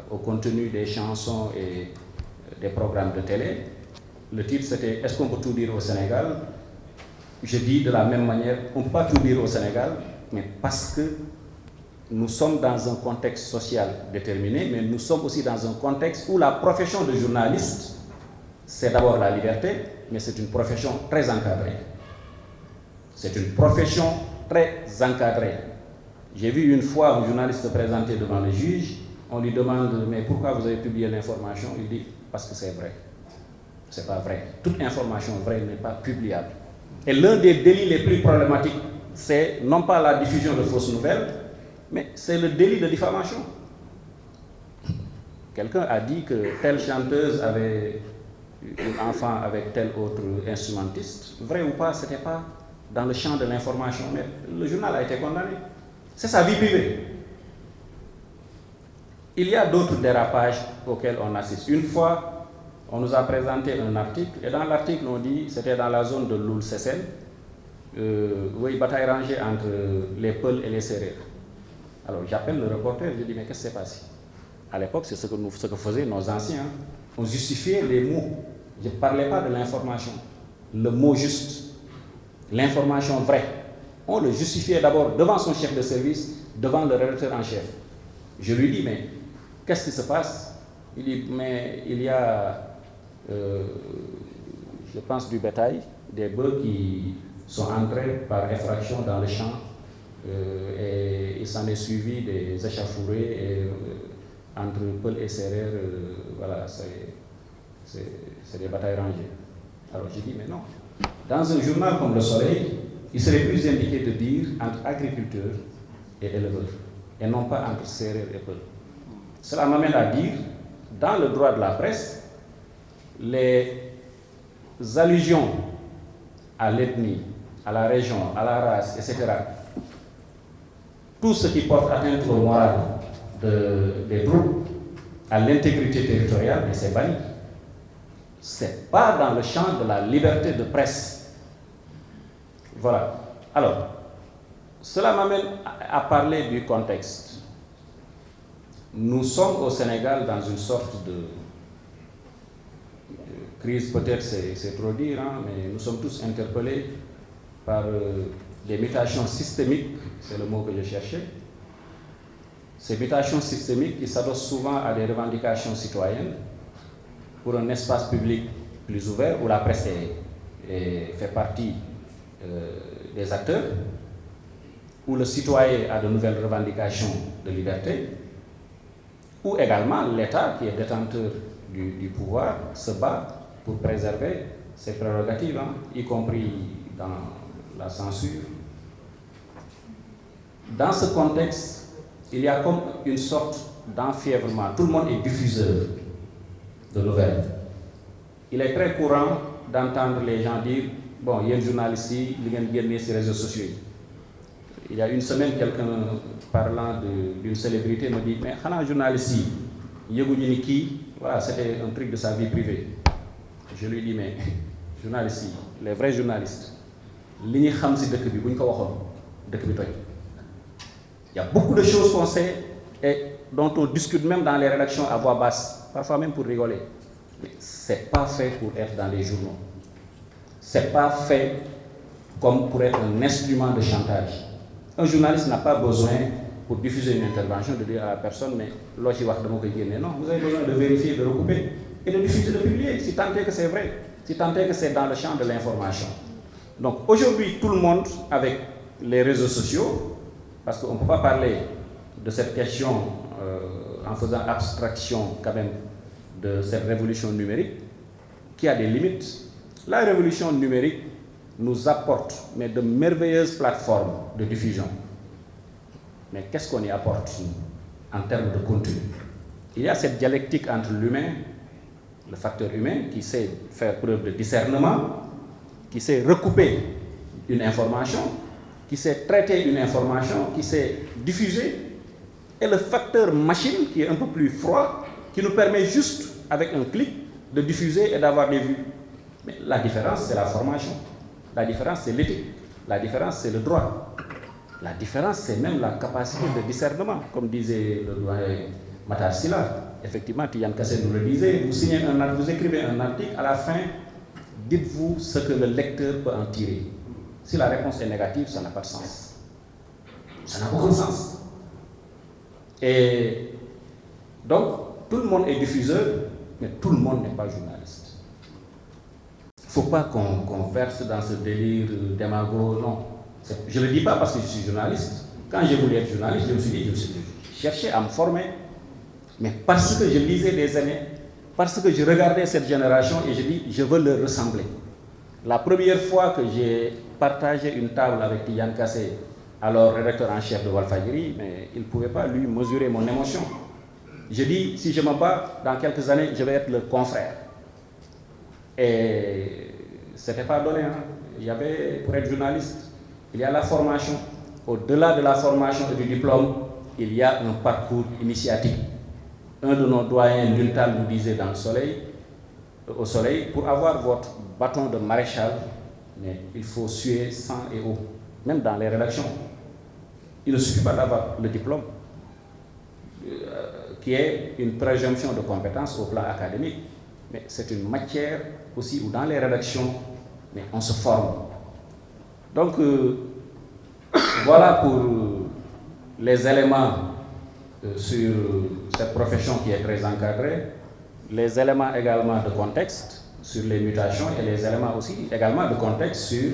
au contenu des chansons et des programmes de télé, le titre c'était « Est-ce qu'on peut tout dire au Sénégal ?» Je dis de la même manière, on ne peut pas tout dire au Sénégal, mais parce que nous sommes dans un contexte social déterminé, mais nous sommes aussi dans un contexte où la profession de journaliste, c'est d'abord la liberté, mais c'est une profession très encadrée. C'est une profession très encadrée. J'ai vu une fois un journaliste se présenter devant le juge, on lui demande « Mais pourquoi vous avez publié l'information ?» Il dit « Parce que c'est vrai. » Ce n'est pas vrai. Toute information vraie n'est pas publiable. Et l'un des délits les plus problématiques, c'est non pas la diffusion de fausses nouvelles, mais c'est le délit de diffamation. Quelqu'un a dit que telle chanteuse avait un enfant avec tel autre instrumentiste. Vrai ou pas, ce n'était pas dans le champ de l'information, mais le journal a été condamné. C'est sa vie privée. Il y a d'autres dérapages auxquels on assiste. Une fois, on nous a présenté un article, et dans l'article, on dit, c'était dans la zone de Loul-Sessène, oui, bataille rangée entre les Peuls et les Sérères. Alors j'appelle le reporter, je dis, mais qu'est-ce qui s'est passé? À l'époque, c'est ce que faisaient nos anciens. On justifiait les mots. Je ne parlais pas de l'information. Le mot juste, l'information vraie. On le justifiait d'abord devant son chef de service, devant le rédacteur en chef. Je lui dis, mais qu'est-ce qui se passe? Il dit, mais il y a, je pense, du bétail, des bœufs qui sont entrés par effraction dans le champ et il s'en est suivi des échauffourées entre Peuls et Sérères, voilà, c'est des batailles rangées. Alors j'ai dit, mais non. Dans un journal comme Le Soleil, il serait plus indiqué de dire entre agriculteurs et éleveurs, et non pas entre Sérères et Peuls. Cela m'amène à dire, dans le droit de la presse, les allusions à l'ethnie, à la région, à la race, etc., tout ce qui porte atteinte au moral des groupes, à l'intégrité territoriale, mais c'est banni. Ce n'est pas dans le champ de la liberté de presse. Voilà. Alors, cela m'amène à parler du contexte. Nous sommes au Sénégal dans une sorte de crise, peut-être c'est trop dire, hein, mais nous sommes tous interpellés par des mutations systémiques, c'est le mot que je cherchais. Ces mutations systémiques qui s'adossent souvent à des revendications citoyennes pour un espace public plus ouvert où la presse fait partie des acteurs, où le citoyen a de nouvelles revendications de liberté, où également l'État, qui est détenteur du pouvoir, se bat pour préserver ses prérogatives, hein, y compris dans la censure. Dans ce contexte, il y a comme une sorte d'enfièvrement. Tout le monde est diffuseur de nouvelles. Il est très courant d'entendre les gens dire « Bon, il y a un journaliste ici, il vient de gagner sur les réseaux sociaux. » Il y a une semaine, quelqu'un parlant d'une célébrité me dit « Mais un journaliste ici, voilà, c'était un truc de sa vie privée. » Je lui dis « Mais journalistes, les vrais journalistes, il y a beaucoup de choses qu'on sait et dont on discute même dans les rédactions à voix basse, parfois même pour rigoler. Mais ce n'est pas fait pour être dans les journaux. Ce n'est pas fait comme pour être un instrument de chantage. Un journaliste n'a pas besoin pour diffuser une intervention, de dire à la personne, mais non, vous avez besoin de vérifier, de recouper et de diffuser, de publier, si tant est que c'est vrai, si tant est que c'est dans le champ de l'information. Donc aujourd'hui, tout le monde, avec les réseaux sociaux, parce qu'on ne peut pas parler de cette question en faisant abstraction quand même de cette révolution numérique, qui a des limites. La révolution numérique nous apporte mais de merveilleuses plateformes de diffusion. Mais qu'est-ce qu'on y apporte en termes de contenu? Il y a cette dialectique entre l'humain, le facteur humain, qui sait faire preuve de discernement, qui sait recouper une information, qui sait traiter une information, qui sait diffuser, et le facteur machine qui est un peu plus froid, qui nous permet juste, avec un clic, de diffuser et d'avoir des vues. Mais la différence, c'est la formation. La différence, c'est l'éthique. La différence, c'est le droit. La différence, c'est même la capacité de discernement, comme disait le doyen Matar Sylla. Effectivement, Tidiane Kassé nous le disait, vous écrivez un article, à la fin, dites-vous ce que le lecteur peut en tirer. Si la réponse est négative, ça n'a pas de sens. Ça n'a aucun sens. Et donc, tout le monde est diffuseur, mais tout le monde n'est pas journaliste. Il ne faut pas qu'on verse dans ce délire démago, non. Je ne le dis pas parce que je suis journaliste. Quand j'ai voulu être journaliste, je me suis dit, je cherchais à me former, mais parce que je lisais des années, parce que je regardais cette génération et je dis, je veux leur ressembler. La première fois que j'ai partagé une table avec Tidiane Kassé, alors rédacteur en chef de Walfadjri, mais il ne pouvait pas lui mesurer mon émotion. Je dis, si je me bats, dans quelques années, je vais être leur confrère. Et ce n'était pas donné. Hein. Il y avait, pour être journaliste, il y a la formation. Au-delà de la formation et du diplôme, il y a un parcours initiatique. Un de nos doyens, Luntal, nous disait dans le soleil, au soleil, pour avoir votre bâton de maréchal, mais il faut suer sang et eau, même dans les rédactions. Il ne suffit pas d'avoir le diplôme, qui est une présomption de compétence au plan académique, mais c'est une matière aussi où dans les rédactions, mais on se forme. Donc, voilà pour les éléments sur cette profession qui est très encadrée, les éléments également de contexte sur les mutations et les éléments aussi également de contexte sur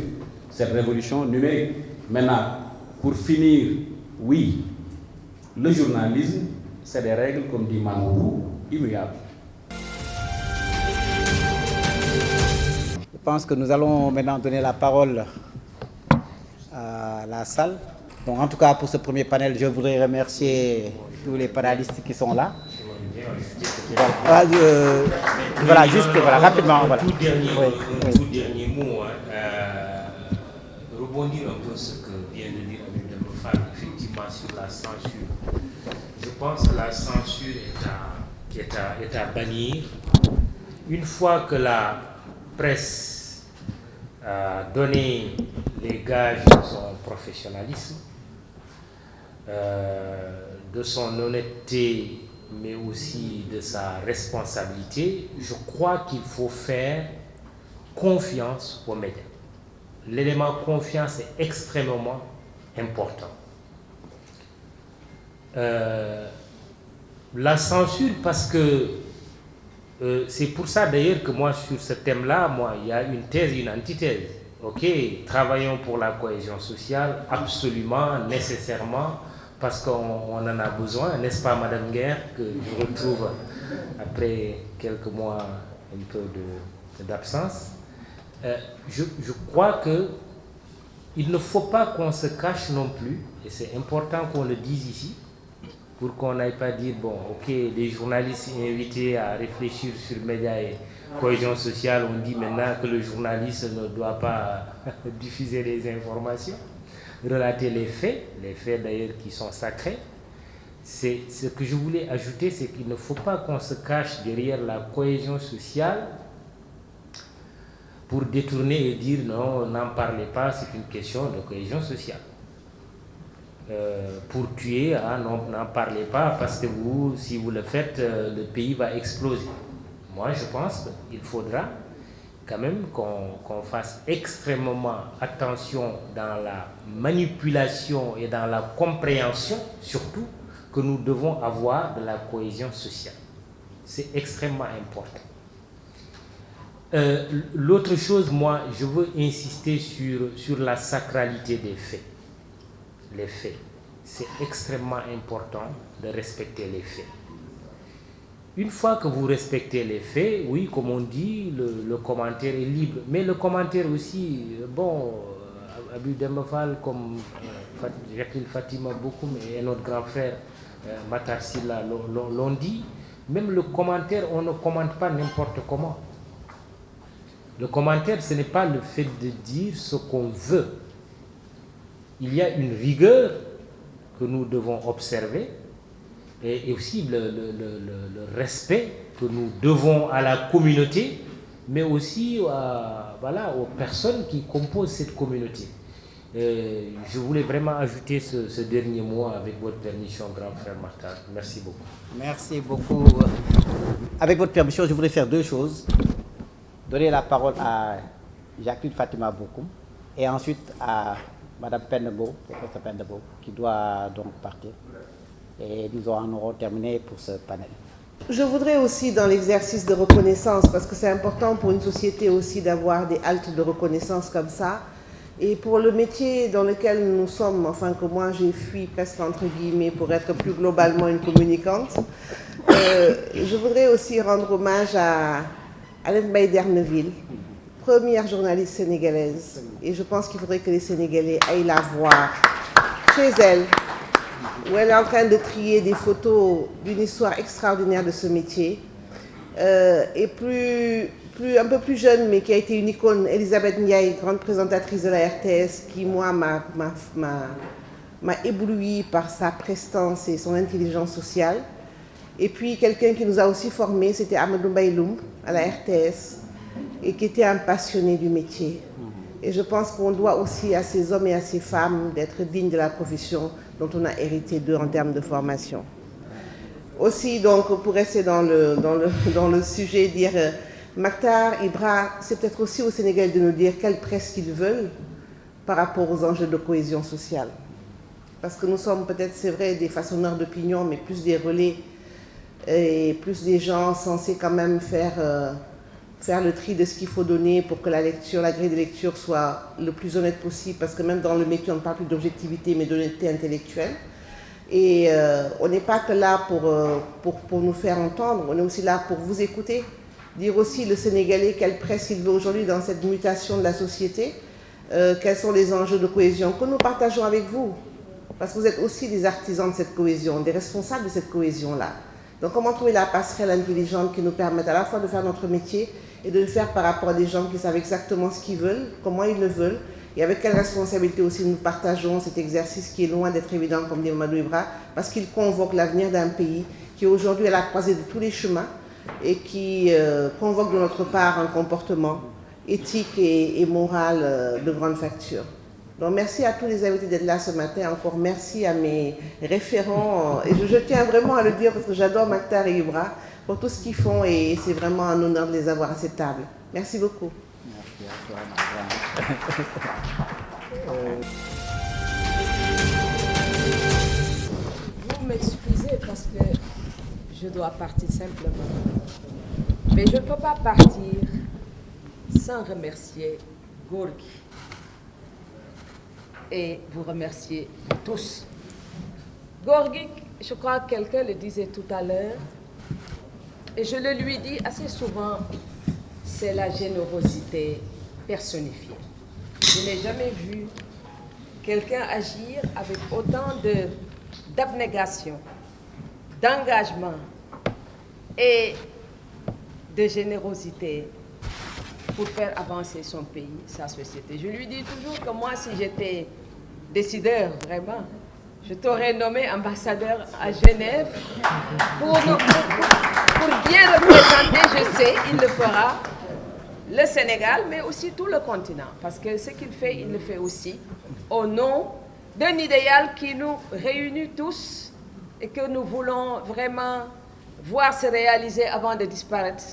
cette révolution numérique. Maintenant, pour finir, oui, le journalisme, c'est des règles, comme dit Mamoudou, immuables. Je pense que nous allons maintenant donner la parole à la salle. Donc en tout cas pour ce premier panel, je voudrais remercier tous les panélistes qui sont là. Voilà, juste voilà, rapidement. Voilà. Tout dernier mot, rebondir un peu ce que vient de dire Amin Demofal, effectivement sur la censure. Je pense que la censure est à bannir. Une fois que la presse a donné les gages de son professionnalisme, de son honnêteté, mais aussi de sa responsabilité, je crois qu'il faut faire confiance aux médias. L'élément confiance est extrêmement important. La censure, parce que c'est pour ça d'ailleurs que moi sur ce thème-là, il y a une thèse et une antithèse. Ok, travaillons pour la cohésion sociale, absolument, nécessairement, parce qu'on en a besoin, n'est-ce pas Madame Guerre, que je retrouve après quelques mois un peu d'absence. Je crois qu'il ne faut pas qu'on se cache non plus, et c'est important qu'on le dise ici, pour qu'on n'aille pas dire, bon, ok, les journalistes invités à réfléchir sur médias et cohésion sociale, on dit maintenant que le journaliste ne doit pas diffuser les informations, relater les faits d'ailleurs qui sont sacrés. C'est ce que je voulais ajouter, c'est qu'il ne faut pas qu'on se cache derrière la cohésion sociale pour détourner et dire non, n'en parlez pas, c'est une question de cohésion sociale. Pour tuer, non, n'en parlez pas parce que si vous le faites, le pays va exploser. Moi, je pense qu'il faudra quand même qu'on fasse extrêmement attention dans la manipulation et dans la compréhension, surtout, que nous devons avoir de la cohésion sociale. C'est extrêmement important. L'autre chose, moi, je veux insister sur la sacralité des faits. Les faits. C'est extrêmement important de respecter les faits. Une fois que vous respectez les faits, oui, comme on dit, le commentaire est libre. Mais le commentaire aussi, bon, Abou Dembafal, comme Jacqueline Fatima Bokoum et notre grand frère Matar Sylla l'ont dit, même le commentaire, on ne commente pas n'importe comment. Le commentaire, ce n'est pas le fait de dire ce qu'on veut. Il y a une rigueur que nous devons observer et aussi le respect que nous devons à la communauté, mais aussi voilà, aux personnes qui composent cette communauté. Je voulais vraiment ajouter ce dernier mot avec votre permission, grand frère Matar. Merci beaucoup. Merci beaucoup. Avec votre permission, je voudrais faire deux choses. Donner la parole à Jacqueline Fatima Bokoum et ensuite à Mme Pendebo, professeur Pendebo, qui doit donc partir. Et nous en aurons terminé pour ce panel. Je voudrais aussi, dans l'exercice de reconnaissance, parce que c'est important pour une société aussi d'avoir des haltes de reconnaissance comme ça, et pour le métier dans lequel nous sommes, enfin que moi j'ai fui presque entre guillemets pour être plus globalement une communicante, je voudrais aussi rendre hommage à Alain Baye d'Erneville, première journaliste sénégalaise, et je pense qu'il faudrait que les Sénégalais aillent la voir chez elle, où elle est en train de trier des photos d'une histoire extraordinaire de ce métier. Et un peu plus jeune, mais qui a été une icône, Elisabeth Ndiaye, grande présentatrice de la RTS, qui, moi, m'a ébloui par sa prestance et son intelligence sociale. Et puis, quelqu'un qui nous a aussi formés, c'était Amadou Mbaye-Loum, à la RTS, et qui était un passionné du métier. Et je pense qu'on doit aussi à ces hommes et à ces femmes d'être dignes de la profession dont on a hérité d'eux en termes de formation. Aussi, donc, pour rester dans le sujet, dire Makhtar, Ibra, c'est peut-être aussi au Sénégal de nous dire quelle presse qu'ils veulent par rapport aux enjeux de cohésion sociale. Parce que nous sommes peut-être, c'est vrai, des façonneurs d'opinion, mais plus des relais et plus des gens censés quand même faire le tri de ce qu'il faut donner pour que la grille de lecture soit le plus honnête possible, parce que même dans le métier, on ne parle plus d'objectivité, mais d'honnêteté intellectuelle. Et on n'est pas que là pour nous faire entendre, on est aussi là pour vous écouter, dire aussi le Sénégalais quelle presse il veut aujourd'hui dans cette mutation de la société, quels sont les enjeux de cohésion que nous partageons avec vous, parce que vous êtes aussi des artisans de cette cohésion, des responsables de cette cohésion-là. Donc comment trouver la passerelle intelligente qui nous permette à la fois de faire notre métier et de le faire par rapport à des gens qui savent exactement ce qu'ils veulent, comment ils le veulent, et avec quelle responsabilité aussi nous partageons cet exercice qui est loin d'être évident, comme dit Mamadou Ibra, parce qu'il convoque l'avenir d'un pays qui est aujourd'hui à la croisée de tous les chemins et qui convoque de notre part un comportement éthique et moral de grande facture. Donc merci à tous les invités d'être là ce matin. Encore merci à mes référents. Et je tiens vraiment à le dire parce que j'adore Makhtar et Ibra pour tout ce qu'ils font et c'est vraiment un honneur de les avoir à cette table. Merci beaucoup. Merci à toi, Vous m'excusez parce que je dois partir simplement. Mais je ne peux pas partir sans remercier Gorgui. Et vous remercier tous. Gorgui, je crois que quelqu'un le disait tout à l'heure, et je le lui dis assez souvent, c'est la générosité personnifiée. Je n'ai jamais vu quelqu'un agir avec autant d'abnégation, d'engagement et de générosité pour faire avancer son pays, sa société. Je lui dis toujours que moi, si j'étais décideur, vraiment, je t'aurais nommé ambassadeur à Genève pour bien représenter, je sais, il le fera, le Sénégal, mais aussi tout le continent. Parce que ce qu'il fait, il le fait aussi au nom d'un idéal qui nous réunit tous et que nous voulons vraiment voir se réaliser avant de disparaître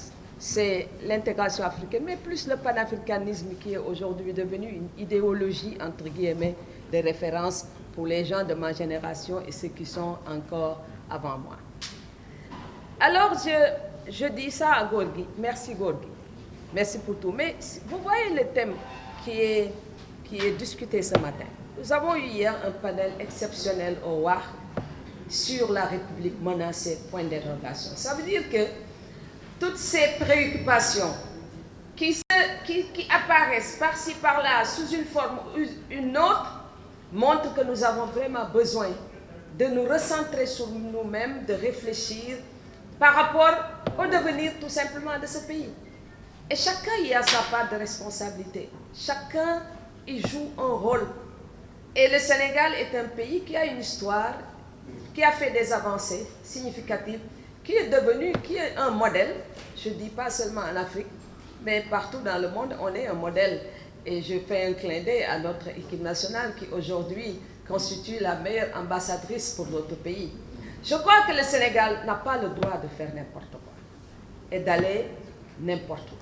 c'est l'intégration africaine, mais plus le panafricanisme qui est aujourd'hui devenu une idéologie, entre guillemets, de référence pour les gens de ma génération et ceux qui sont encore avant moi. Alors, je dis ça à Gorgui. Merci Gorgui. Merci pour tout. Mais vous voyez le thème qui est discuté ce matin. Nous avons eu hier un panel exceptionnel au WAR sur la République menacée, point d'interrogation. Ça veut dire que toutes ces préoccupations qui apparaissent par-ci, par-là, sous une forme ou une autre, montrent que nous avons vraiment besoin de nous recentrer sur nous-mêmes, de réfléchir par rapport au devenir tout simplement de ce pays. Et chacun y a sa part de responsabilité. Chacun y joue un rôle. Et le Sénégal est un pays qui a une histoire, qui a fait des avancées significatives, qui est un modèle, je ne dis pas seulement en Afrique, mais partout dans le monde, on est un modèle. Et je fais un clin d'œil à notre équipe nationale qui aujourd'hui constitue la meilleure ambassadrice pour notre pays. Je crois que le Sénégal n'a pas le droit de faire n'importe quoi et d'aller n'importe où.